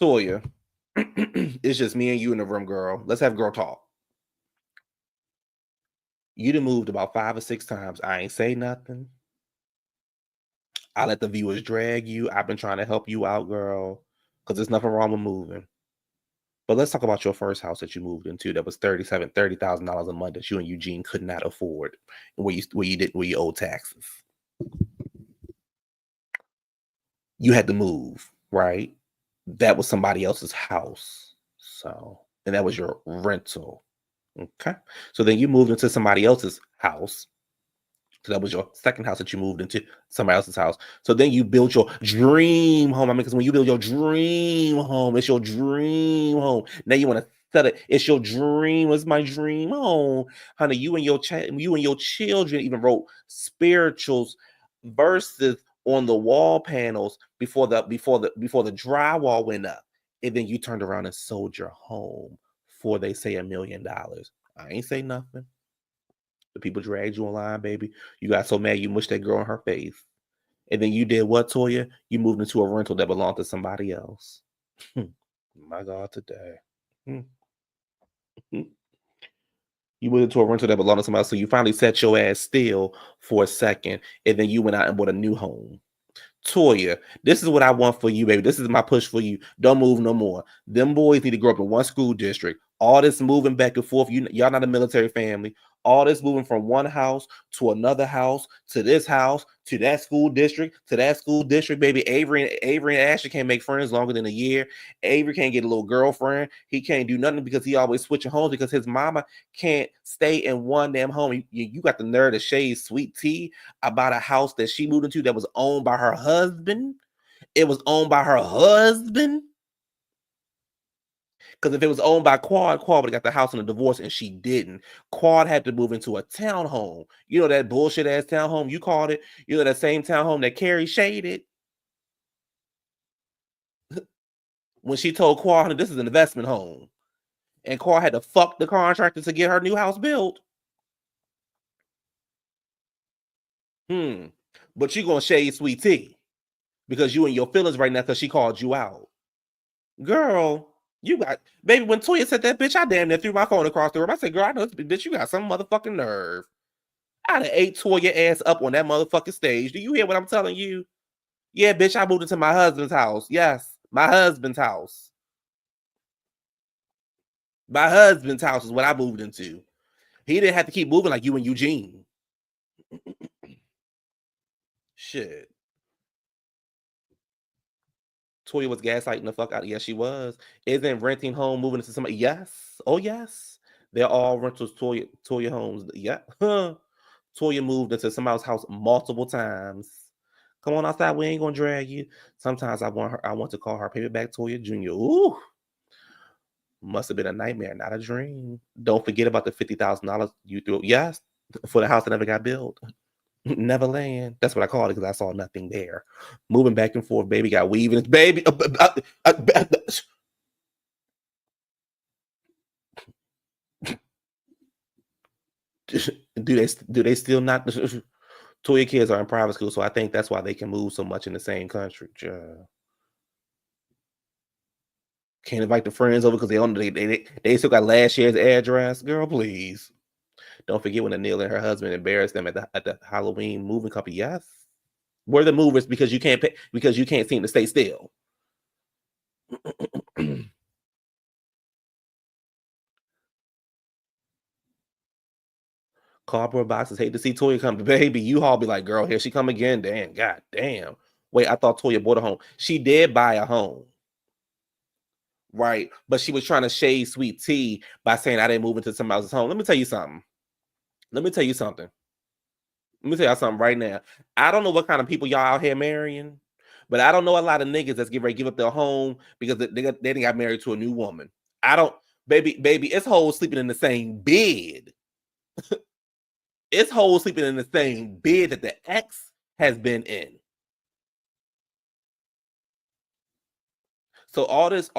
Toya, it's just me and you in the room, girl. Let's have girl talk. You done moved about 5 or 6 times. I ain't say nothing. I let the viewers drag you. I've been trying to help you out, girl, because there's nothing wrong with moving. But let's talk about your first house that you moved into that was $30,000 a month that you and Eugene could not afford, where you owed taxes. You had to move, right? That was somebody else's house. So, and that was your rental. Okay. So then you moved into somebody else's house. So that was your second house that you moved into, somebody else's house. So then you built your dream home. I mean, because when you build your dream home, it's your dream home. Now you want to set it. It's your dream. It's my dream home, honey. You and your children even wrote spirituals verses on the wall panels before the drywall went up, and then you turned around and sold your home for, they say, $1 million. I ain't say nothing. The people dragged you online, baby. You got so mad you mushed that girl in her face. And then you did what, Toya? You moved into a rental that belonged to somebody else. My God, today. You moved into a rental that belonged to somebody else. So you finally set your ass still for a second. And then you went out and bought a new home. Toya, this is what I want for you, baby. This is my push for you. Don't move no more. Them boys need to grow up in one school district. All this moving back and forth. Y'all not a military family. All this moving from one house to another house to this house to that school district to that school district, baby. Avery and Ashley can't make friends longer than a year. Avery can't get a little girlfriend. He can't do nothing because he always switching homes because his mama can't stay in one damn home. You got the nerve to shade Sweet Tea about a house that she moved into that was owned by her husband. It was owned by her husband. Because if it was owned by Quad would have got the house in a divorce, and she didn't. Quad had to move into a townhome. You know that bullshit ass townhome you called it? You know that same townhome that Carrie shaded? When she told Quad, this is an investment home. And Quad had to fuck the contractor to get her new house built. But you gonna shade Sweet Tea because you in your feelings right now because she called you out. Girl, you got, baby, when Toya said that, bitch, I damn near threw my phone across the room. I said, girl, I know this bitch, you got some motherfucking nerve. I'd have ate Toya ass up on that motherfucking stage. Do you hear what I'm telling you? Yeah, bitch, I moved into my husband's house. Yes, my husband's house. My husband's house is what I moved into. He didn't have to keep moving like you and Eugene. Shit. Toya was gaslighting the fuck out. Yes, she was. Isn't renting home moving into somebody? Yes. Oh, yes. They're all rentals. Toya homes. Yeah. Toya moved into somebody's house multiple times. Come on outside. We ain't gonna drag you. Sometimes I want to call her Paperback Toya Jr. Ooh. Must have been a nightmare, not a dream. Don't forget about the $50,000 you threw. Yes, for the house that never got built. Neverland. That's what I called it because I saw nothing there. Moving back and forth, baby got weaving. Baby, do they still not? Toya kids are in private school, so I think that's why they can move so much in the same country. Can't invite the friends over because they still got last year's address. Girl, please. Don't forget when Anil and her husband embarrassed them at the Halloween moving company. Yes. We're the movers because you can't pay, because you can't seem to stay still. Cardboard boxes. Hate to see Toya come. Baby, you all be like, girl, here she come again. Damn, god damn. Wait, I thought Toya bought a home. She did buy a home. right? But she was trying to shade Sweet Tea by saying I didn't move into somebody else's home. Let me tell you something. Let me tell you something right now. I don't know what kind of people y'all out here marrying, but I don't know a lot of niggas that's getting ready to give up their home because they didn't got married to a new woman. I don't, baby, it's hoes sleeping in the same bed. It's hoes sleeping in the same bed that the ex has been in. So all this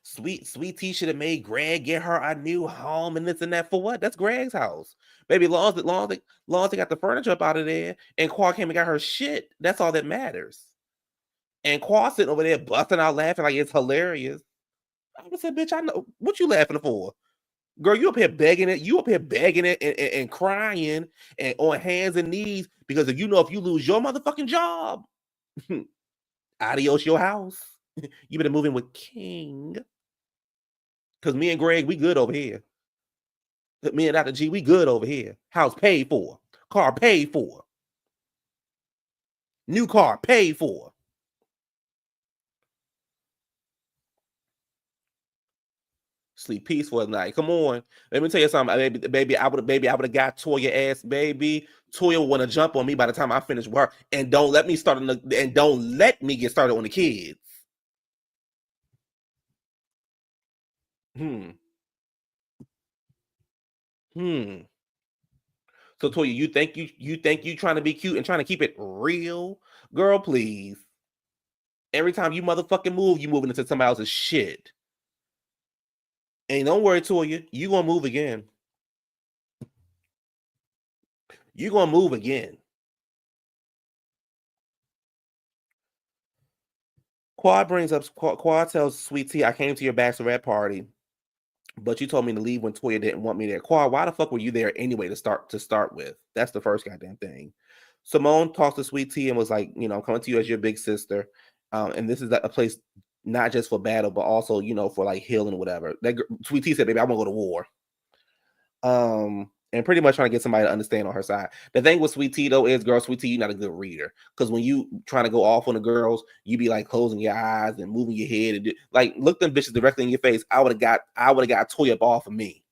sweet tea should have made Greg get her a new home and this and that for what? That's Greg's house, baby. Long as they got the furniture up out of there, and Quad came and got her shit. That's all that matters. And Quad sitting over there busting out laughing like it's hilarious. I said, bitch, I know what you laughing for, girl. You up here begging it. You up here begging it and crying and on hands and knees because if you lose your motherfucking job, adios your house. You better move in with King. Because me and Greg, we good over here. Me and Dr. G, we good over here. House paid for. Car paid for. New car paid for. Sleep peaceful at night. Come on. Let me tell you something. Baby, I would have got Toya ass, baby. Toya would want to jump on me by the time I finish work. And don't let me get started on the kids. So Toya, you think you trying to be cute and trying to keep it real? Girl, please. Every time you motherfucking move, you moving into somebody else's shit. And don't worry, Toya, you gonna move again. You gonna move again. Quad tells Sweet Tea, I came to your bachelorette party, but you told me to leave when Toya didn't want me there. Quad, why the fuck were you there anyway to start with? That's the first goddamn thing. Simone talks to Sweet Tea and was like, I'm coming to you as your big sister. And this is a place not just for battle, but also, for like healing or whatever. Sweet Tea said, baby, I want to go to war. And pretty much trying to get somebody to understand on her side. The thing with Sweet Tea, though, is, girl, Sweet Tea, you're not a good reader. Because when you trying to go off on the girls, you be like closing your eyes and moving your head and look them bitches directly in your face. I would have got Toya up off of me.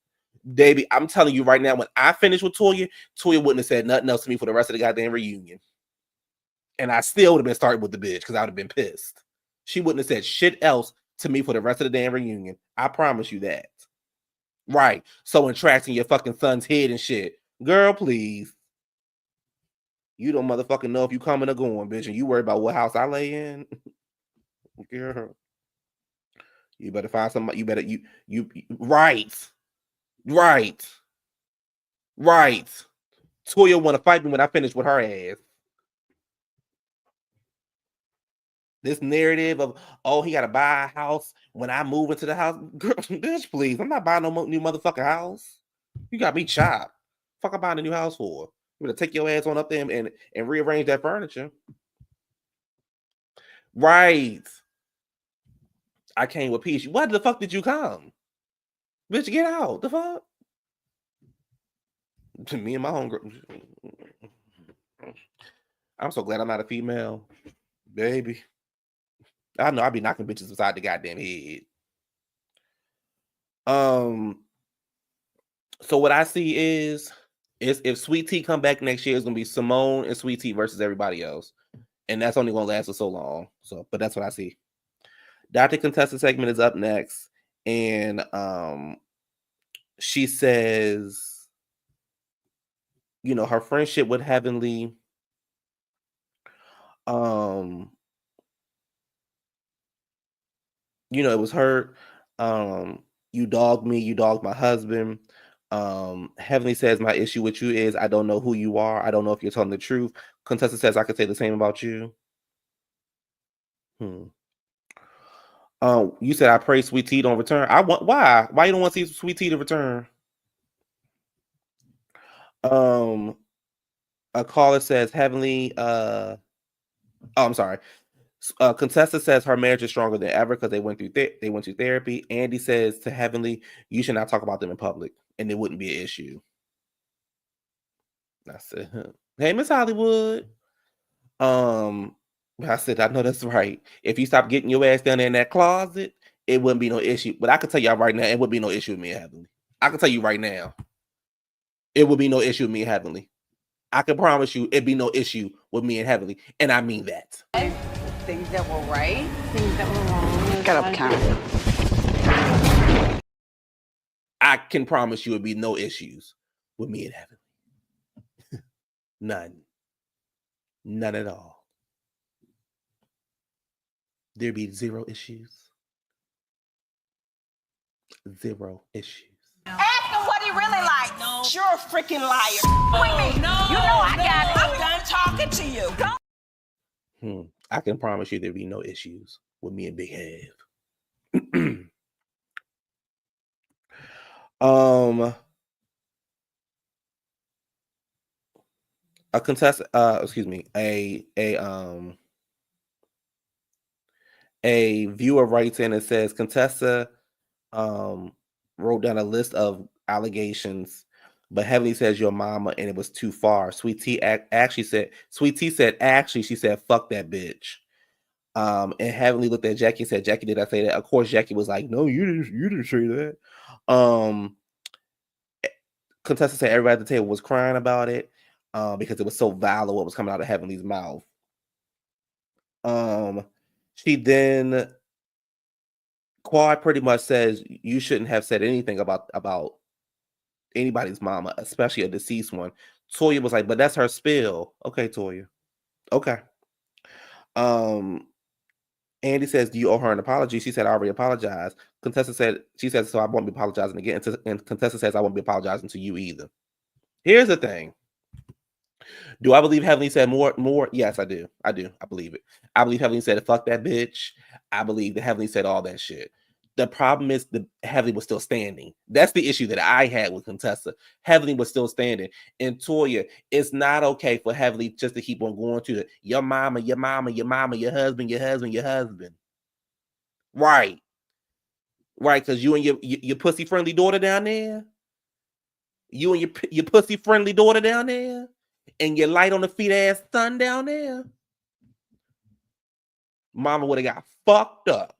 Baby, I'm telling you right now, when I finish with Toya wouldn't have said nothing else to me for the rest of the goddamn reunion. And I still would have been starting with the bitch because I would have been pissed. She wouldn't have said shit else to me for the rest of the damn reunion. I promise you that. Right. So entrancing your fucking son's head and shit. Girl, please. You don't motherfucking know if you coming or going, bitch. And you worry about what house I lay in. Girl. You better find somebody. You better right. Toya want to fight me when I finish with her ass. This narrative of, he got to buy a house when I move into the house. Girl, bitch, please. I'm not buying no new motherfucking house. You got me chopped. Fuck I'm buying a new house for? You better take your ass on up there and rearrange that furniture. Right. I came with peace. What the fuck did you come? Bitch, get out. The fuck? Me and my homegirl. I'm so glad I'm not a female. Baby. I know I be knocking bitches beside the goddamn head. So what I see is if Sweet Tea come back next year, it's gonna be Simone and Sweet Tea versus everybody else, and that's only gonna last for so long. So, but that's what I see. Dr. Contessa segment is up next, and she says, her friendship with Heavenly, it was hurt. You dogged me, you dogged my husband. Heavenly says, my issue with you is I don't know who you are. I don't know if you're telling the truth. Contessa says I could say the same about you. You said I pray Sweet Tea don't return. Why you don't want to see Sweet Tea to return? A caller says Heavenly. I'm sorry. Contessa says her marriage is stronger than ever because they went through therapy. Andy says to Heavenly, you should not talk about them in public, and it wouldn't be an issue. I said, hey, Miss Hollywood. I said, I know that's right. If you stop getting your ass down there in that closet it wouldn't be no issue. But I can tell y'all right now, it would be no issue with me and Heavenly. I can tell you right now, it would be no issue with me and Heavenly. I can promise you, it'd be no issue with me and Heavenly, and I mean that. Things that were right, Things that were wrong. Get up, Karen. I can promise you, it'd be no issues with me and Heavenly. None at all. There'd be 0 issues. 0 issues. Ask him what he really likes. No. You're a freaking liar. With me. No, you know I got it. I'm done talking to you. I can promise you there'd be no issues with me and Big Hev. A Contessa, a viewer writes in and says Contessa wrote down a list of allegations, but Heavenly says your mama and it was too far. Sweet Tea said she said fuck that bitch. And Heavenly looked at Jackie and said, Jackie, did I say that? Of course, Jackie was like, no, you didn't say that. Contessa said everybody at the table was crying about it because it was so vile what was coming out of Heavenly's mouth. She then, Quad pretty much says you shouldn't have said anything about anybody's mama, especially a deceased one. Toya was like, but that's her spill. Okay, Toya. Okay. Andy says, do you owe her an apology? She said, I already apologized. Contessa said, so I won't be apologizing again. And Contessa says, I won't be apologizing to you either. Here's the thing. Do I believe Heavenly said more? Yes, I do. I believe it. I believe Heavenly said, fuck that bitch. I believe that Heavenly said all that shit. The problem is the Heavenly was still standing. That's the issue that I had with Contessa. Heavenly was still standing. And Toya, it's not okay for Heavenly just to keep on going to the your mama, your husband. Right. Right, because you and your pussy-friendly daughter down there. You and your pussy-friendly daughter down there. And your light on the feet ass son down there. Mama would have got fucked up.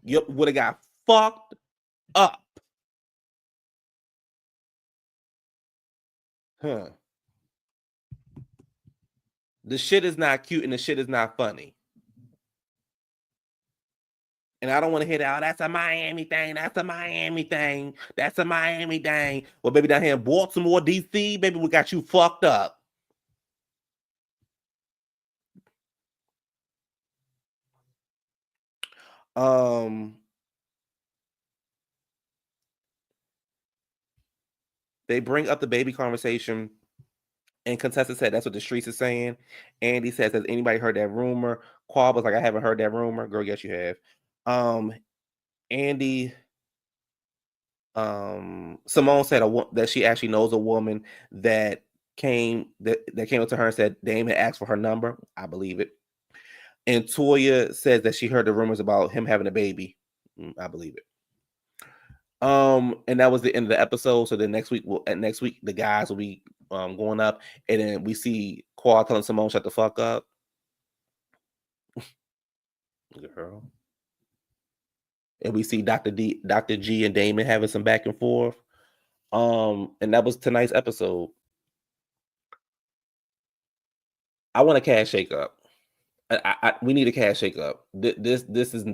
You would have got fucked up. The shit is not cute and the shit is not funny. And I don't want to hear that, oh, that's a Miami thing. That's a Miami thing. That's a Miami thing. Well, baby, down here in Baltimore, DC, baby, we got you fucked up. They bring up the baby conversation, and Contessa said that's what the streets is saying. Andy says, has anybody heard that rumor? Quad was like, I haven't heard that rumor. Girl, yes, you have. Andy, Simone said that she actually knows a woman that came up to her and said Damon asked for her number. I believe it. And Toya says that she heard the rumors about him having a baby. I believe it. And that was the end of the episode. So then next week the guys will be going up, and then we see Quad telling Simone shut the fuck up. Girl. And we see Dr. G and Damon having some back and forth. And that was tonight's episode. I want a cash shakeup. We need a cash shakeup. This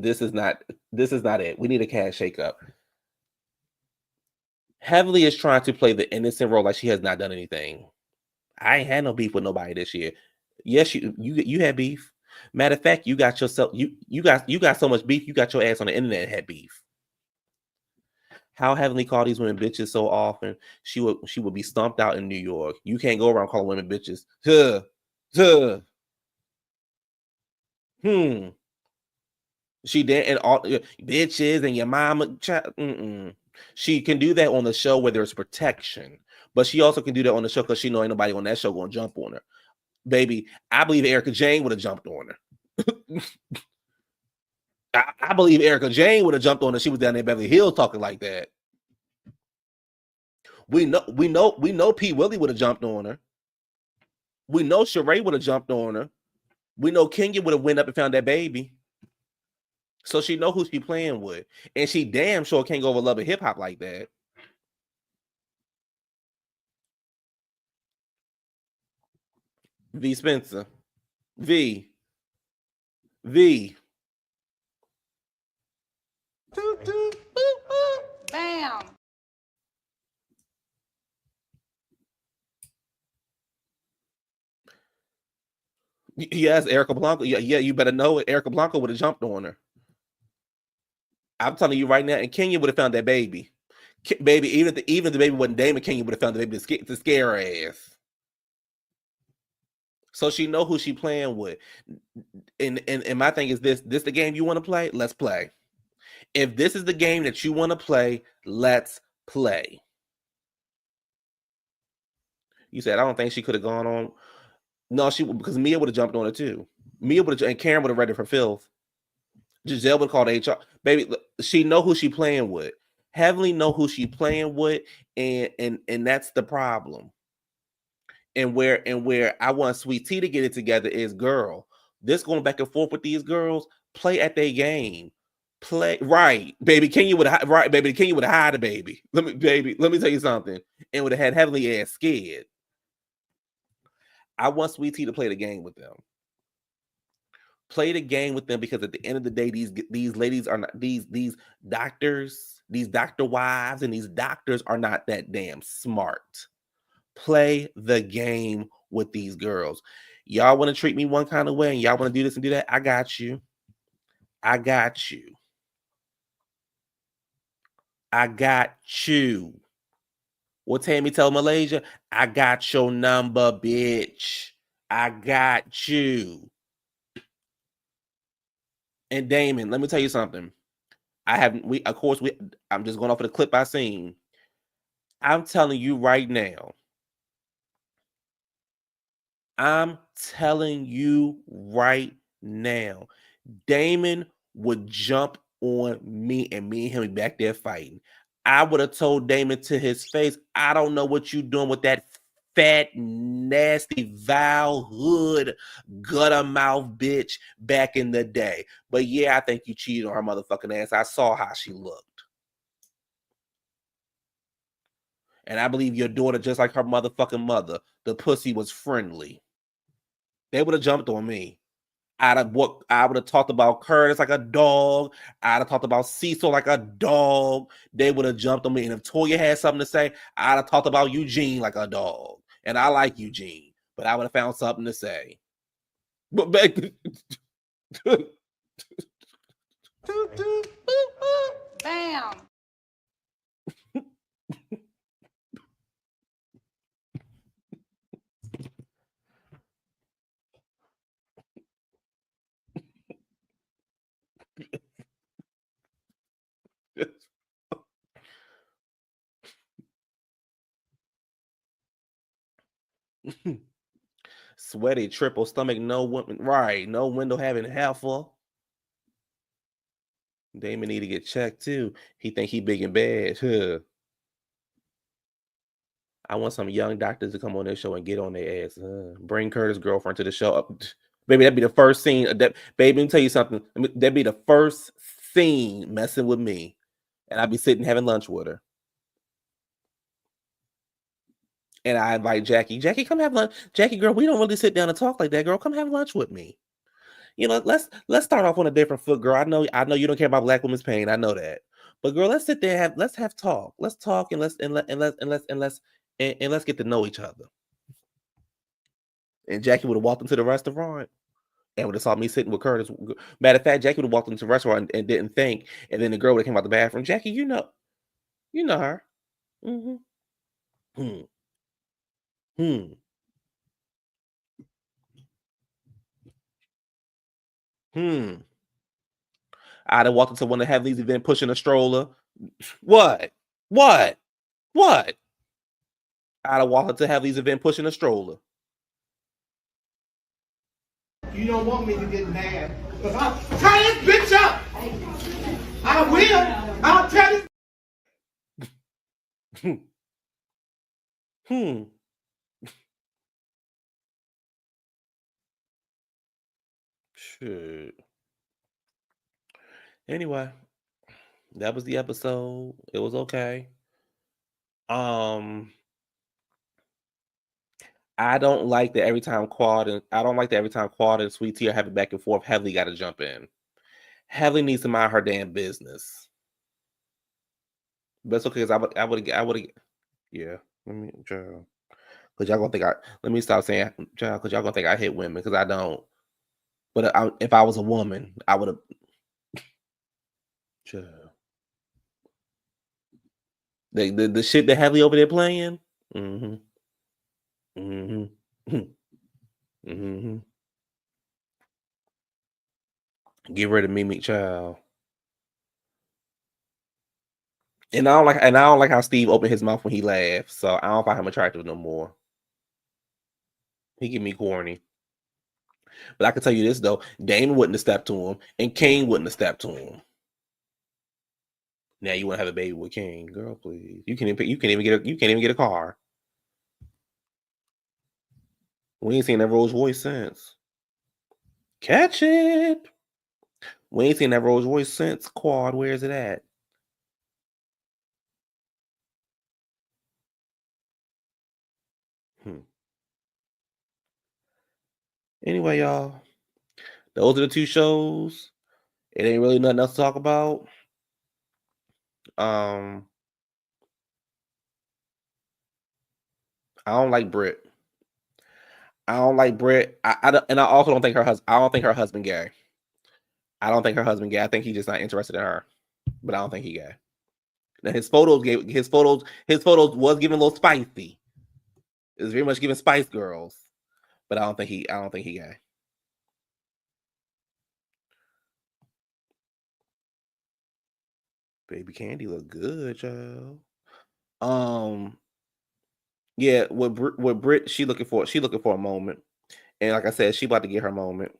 is not it. We need a cash shakeup. Heavenly is trying to play the innocent role like she has not done anything. I ain't had no beef with nobody this year. Yes, you had beef. Matter of fact, you got yourself you got so much beef, you got your ass on the internet and had beef. How Heavenly called these women bitches so often, she would be stomped out in New York. You can't go around calling women bitches. She did, and all bitches and your mama. She can do that on the show where there's protection, but she also can do that on the show because she know ain't nobody on that show gonna jump on her. Baby, I believe Erica Jane would have jumped on her. I believe Erica Jane would have jumped on her. She was down there in Beverly Hills talking like that. We know P. Willie would have jumped on her. We know Sheree would have jumped on her. We know Kenya would have went up and found that baby. So she know who she playing with. And she damn sure can't go over love and hip hop like that. V Spencer. V. Bam. Yes, Erica Blanco. Yeah, you better know it. Erica Blanco would have jumped on her. I'm telling you right now, and Kenya would have found that baby. Baby, even if the baby wasn't Damon, Kenya would have found the baby to scare her ass. So she know who she playing with. And my thing is this the game you want to play? Let's play. If this is the game that you want to play, let's play. You said, I don't think she could have gone on. No, because Mia would have jumped on it too. Mia would have, and Karen would have read it for filth. Giselle would have called HR. Baby, she know who she playing with. Heavenly know who she playing with, and that's the problem. And where I want Sweet Tea to get it together is, girl, this going back and forth with these girls, play at their game. Play right, baby. Kenya would have right, baby. Kenya would have hired a baby. Let me tell you something. And would have had Heavenly ass scared. I want Sweet Tea to play the game with them. Play the game with them, because at the end of the day, these ladies are not these doctors, these doctor wives, and these doctors are not that damn smart. Play the game with these girls. Y'all want to treat me one kind of way, and y'all want to do this and do that. I got you. I got you. I got you. What Tammy tell Malaysia? I got your number, bitch. I got you. And Damon, let me tell you something. I'm just going off of the clip I seen. I'm telling you right now. Damon would jump on me, and me and him be back there fighting. I would have told Damon to his face, I don't know what you doing with that fat, nasty, vile, hood, gutter mouth bitch back in the day. But yeah, I think you cheated on her motherfucking ass. I saw how she looked. And I believe your daughter, just like her motherfucking mother, the pussy was friendly. They would have jumped on me. I would have talked about Curtis like a dog. I'd have talked about Cecil like a dog. They would have jumped on me. And if Toya had something to say, I'd have talked about Eugene like a dog. And I like Eugene, but I would have found something to say. But back Bam. Sweaty, triple stomach, no woman, right? No window having half full. Damon need to get checked too. He think he big and bad. Huh. I want some young doctors to come on this show and get on their ass. Bring Curtis' girlfriend to the show. Baby, that'd be the first scene. Baby, let me tell you something. That'd be the first scene messing with me. And I'd be sitting having lunch with her. And I invite Jackie. Jackie, come have lunch. Jackie, girl, we don't really sit down and talk like that, girl. Come have lunch with me. You know, let's start off on a different foot, girl. I know you don't care about black women's pain. I know that. But girl, let's sit there let's have talk. Let's talk and let's get to know each other. And Jackie would have walked into the restaurant and would have saw me sitting with Curtis. Matter of fact, Jackie would have walked into the restaurant and didn't think. And then the girl would have came out the bathroom. Jackie, you know her. Mm-hmm. I'd have walked into one of Heavenly's event pushing a stroller. What? I'd have walked into Heavenly's event pushing a stroller. You don't want me to get mad, because I'll tie this bitch up. I will. I'll tell you. Shit. Anyway, that was the episode. It was okay. I don't like that every time Quad and Sweet Tea are having back and forth, Heavily got to jump in. Heavily needs to mind her damn business. But it's okay, because I would have, yeah. Let me, child. Because y'all gonna think let me stop saying, child, because y'all gonna think I hit women, because I don't. But if I was a woman, I would have, child. The shit that Heavily over there playing, Get rid of Mimi, child. And I don't like how Steve opened his mouth when he laughed. So I don't find him attractive no more. He give me corny. But I can tell you this though, Damon wouldn't have stepped to him, and Kane wouldn't have stepped to him. Now you want to have a baby with Kane, girl? Please, you can't even get a car. We ain't seen that Rolls Royce since. Catch it. We ain't seen that Rolls Royce since. Quad, where is it at? Anyway, y'all, those are the two shows. It ain't really nothing else to talk about. I don't like Britt. I don't like Britt. And I also don't think her husband. I don't think her husband gay. I don't think her husband gay. I think he's just not interested in her. But I don't think he gay. Now his photos was giving a little spicy. It was very much giving Spice Girls. But I don't think he gay. Baby Candy look good, child. Yeah, with Britt, she looking for a moment. And like I said, she about to get her moment.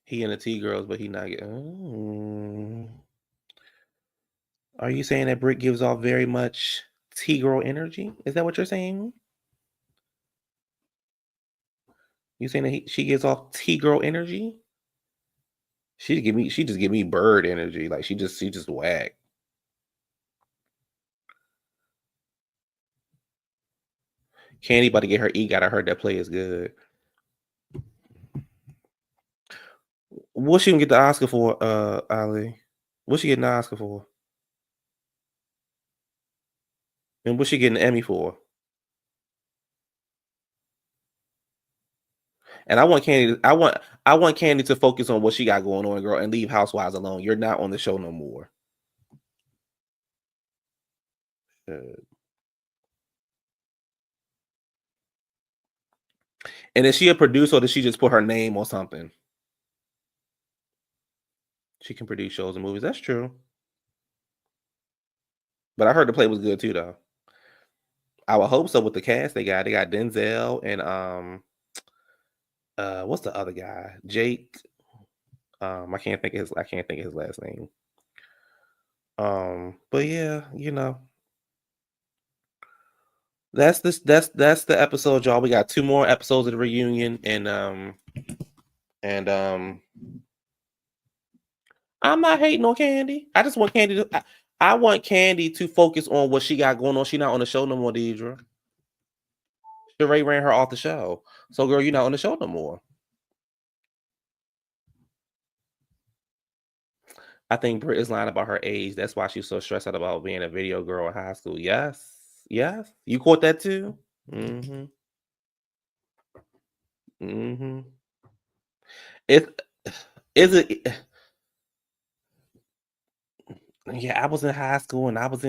He and the T girls, but he not getting. Are you saying that Britt gives off very much T girl energy? Is that what you're saying? You saying that she gives off T girl energy? She just give me bird energy. Like she just whack. Candy about to get her EGOT. I heard that play is good. What she gonna get the Oscar for, Ali? What she getting the Oscar for? And what she getting the Emmy for? And I want Candy to focus on what she got going on, girl, and leave Housewives alone. You're not on the show no more. And is she a producer, or does she just put her name on something? She can produce shows and movies. That's true. But I heard the play was good too, though. I would hope so with the cast they got. They got Denzel and what's the other guy? Jake. I can't think of his last name. But yeah, you know. That's the episode, y'all. We got 2 more episodes of the reunion, and I'm not hating on Candy. I just want Candy to I want Candy to focus on what she got going on. She not on the show no more, Deidre. Sheree ran her off the show. So girl, you're not on the show no more. I think Britt is lying about her age. That's why she's so stressed out about being a video girl in high school. Yes. Yes. You caught that too? Mm-hmm. Mm-hmm. Is it yeah, I was in high school and I was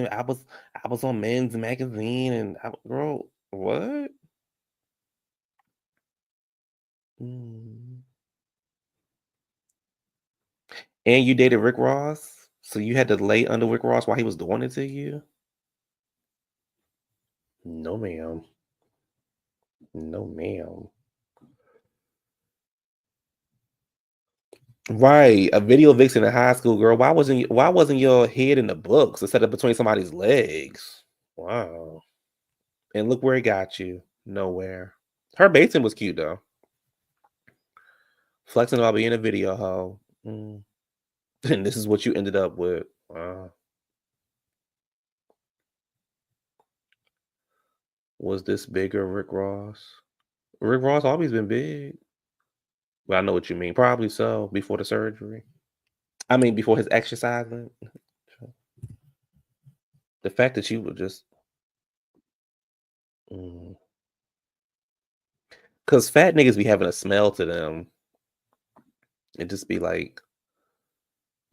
on Men's Magazine and girl, what? Mm. And you dated Rick Ross? So you had to lay under Rick Ross while he was doing it to you? No, ma'am. No, ma'am. Right, a video vixen in high school, girl. Why wasn't your head in the books instead of between somebody's legs? Wow. And look where it got you. Nowhere. Her basing was cute though. Flexing about being a video hoe. And this is what you ended up with. Wow. Was this bigger, Rick Ross? Rick Ross always been big. Well, I know what you mean. Probably so. Before the surgery. I mean, before his exercising. The fact that you were just... Because fat niggas be having a smell to them. It just be like...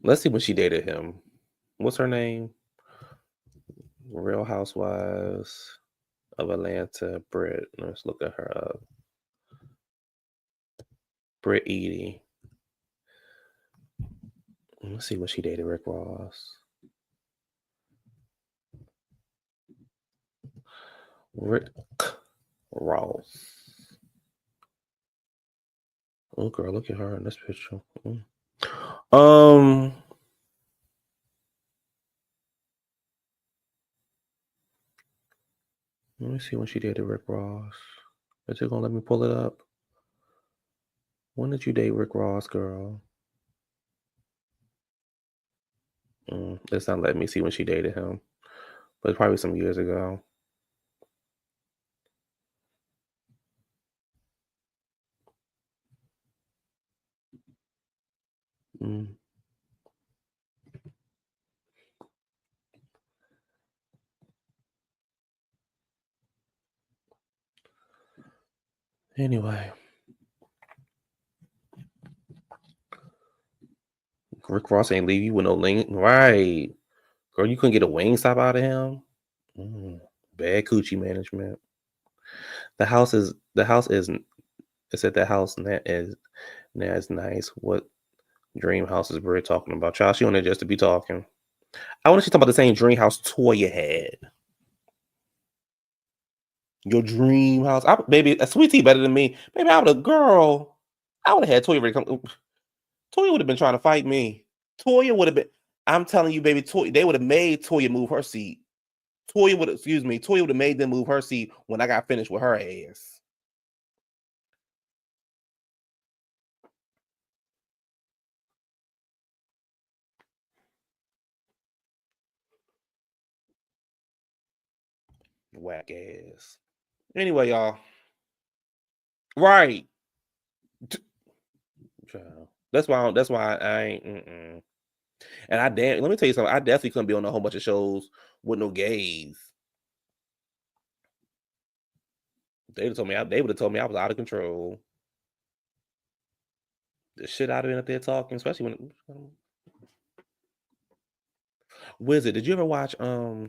Let's see when she dated him. What's her name? Real Housewives of Atlanta, Britt. Let's look at her up. Britt Edie. Let's see when she dated Rick Ross. Rick Ross. Oh, girl, look at her in this picture. Let me see when she dated Rick Ross. Is it gonna let me pull it up? When did you date Rick Ross, girl? It's not letting me see when she dated him, but it's probably some years ago. Anyway, Rick Ross ain't leave you with no link, right? Girl, you couldn't get a wing stop out of him. Bad coochie management. The house is. It said the house is nice. What dream house is Brit talking about? Child, she on there just to be talking. I wonder if she's talking about the same dream house Toya had. Your dream house, baby. A Sweet Tea better than me, baby. I would have had Toya ready to come. Toya would have been trying to fight me. Toya would have been. I'm telling you, baby. They would have made Toya move her seat. Toya would have made them move her seat when I got finished with her ass. Whack ass. Anyway, y'all. Right. That's why I ain't. And let me tell you something. I definitely couldn't be on a whole bunch of shows with no gays. They would have told me I was out of control. The shit I'd have been up there talking, especially when. Wizard, did you ever watch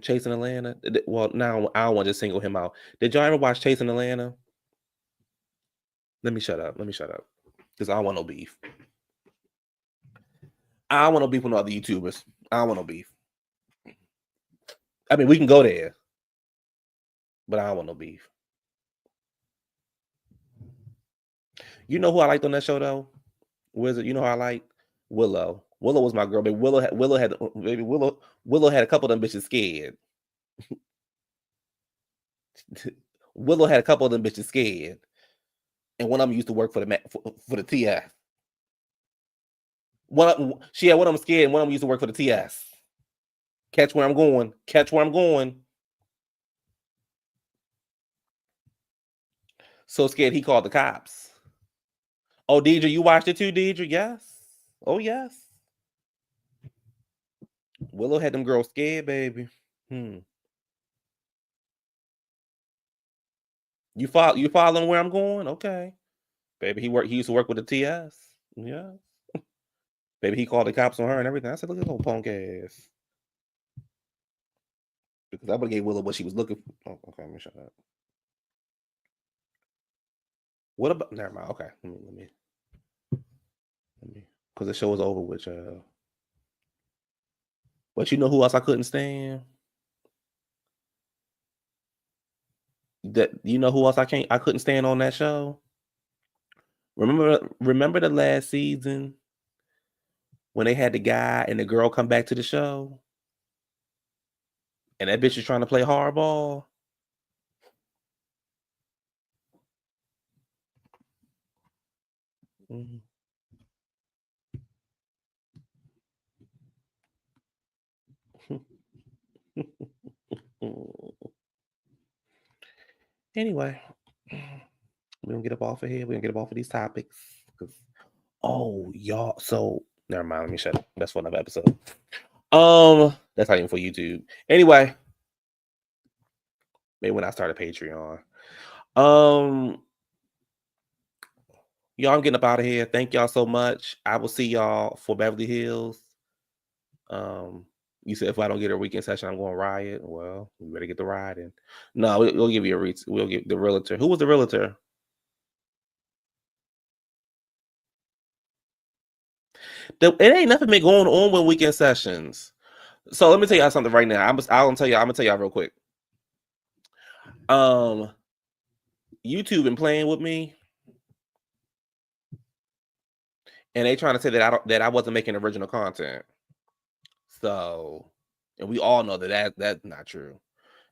Chasing Atlanta? Well, now I don't want to just single him out. Did y'all ever watch Chasing Atlanta? Let me shut up. Because I don't want no beef. I don't want no beef with no other YouTubers. I don't want no beef. I mean, we can go there. But I don't want no beef. You know who I liked on that show, though? Wizard, you know who I liked? Willow. Willow was my girl, but Willow had a couple of them bitches scared. Willow had a couple of them bitches scared, and one of them used to work for the TS. One of them scared, and one of them used to work for the TS. Catch where I'm going. So scared he called the cops. Oh, Deidre, you watched it too, Deidre? Yes. Oh, yes. Willow had them girls scared, baby. You following where I'm going? Okay. Baby, he used to work with the TS. Yeah. Baby, he called the cops on her and everything. I said, look at this little punk ass. Because I would have gave Willow what she was looking for. Oh, okay, let me shut up. What about... Never mind. Okay. Let me... Because the show was over with, But you know who else I couldn't stand? You know who else I couldn't stand on that show? Remember the last season when they had the guy and the girl come back to the show, and that bitch is trying to play hardball. Mm-hmm. Anyway, we're gonna get up off of here. We're gonna get up off of these topics. Oh, y'all. So never mind. Let me shut up. That's for another episode. That's not even for YouTube. Anyway, maybe when I start a Patreon. Y'all, I'm getting up out of here. Thank y'all so much. I will see y'all for Beverly Hills. You said if I don't get a weekend session, I'm going to riot. Well, we better get the ride in. No, we'll give you a we'll give the realtor. Who was the realtor? It ain't nothing been going on with weekend sessions. So let me tell y'all something right now. I'm gonna tell y'all real quick. YouTube been playing with me, and they trying to say that I wasn't making original content. So, and we all know that's not true.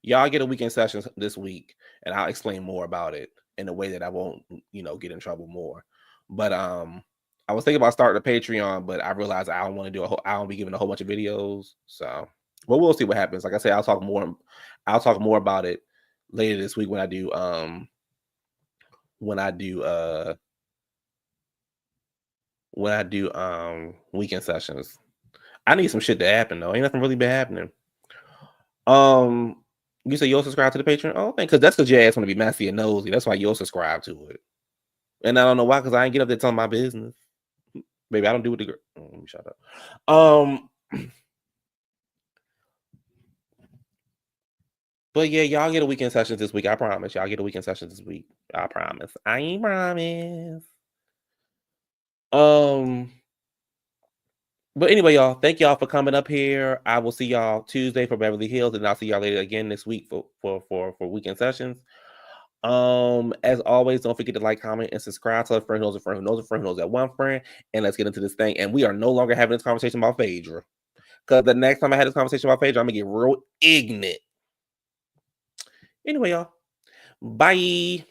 Y'all get a weekend session this week, and I'll explain more about it in a way that I won't, get in trouble more. But I was thinking about starting a Patreon, but I realized I don't want to do I don't be giving a whole bunch of videos. So, but we'll see what happens. Like I said, I'll talk more about it later this week when I do weekend sessions. I need some shit to happen though. Ain't nothing really been happening. You say you'll subscribe to the Patreon? Oh, because that's because your ass want to be messy and nosy. That's why you'll subscribe to it. And I don't know why, because I ain't get up there telling my business. Baby, I don't do what the girl. Oh, let me shut up. But yeah, y'all get a weekend sessions this week. I promise. Y'all get a weekend sessions this week. I promise. I ain't promise. But anyway, y'all, thank y'all for coming up here. I will see y'all Tuesday for Beverly Hills, and I'll see y'all later again this week for weekend sessions. As always, don't forget to like, comment, and subscribe. Tell a friend who knows a friend who knows a friend who knows that one friend. And let's get into this thing. And we are no longer having this conversation about Phaedra. Because the next time I had this conversation about Phaedra, I'm gonna get real ignorant. Anyway, y'all. Bye.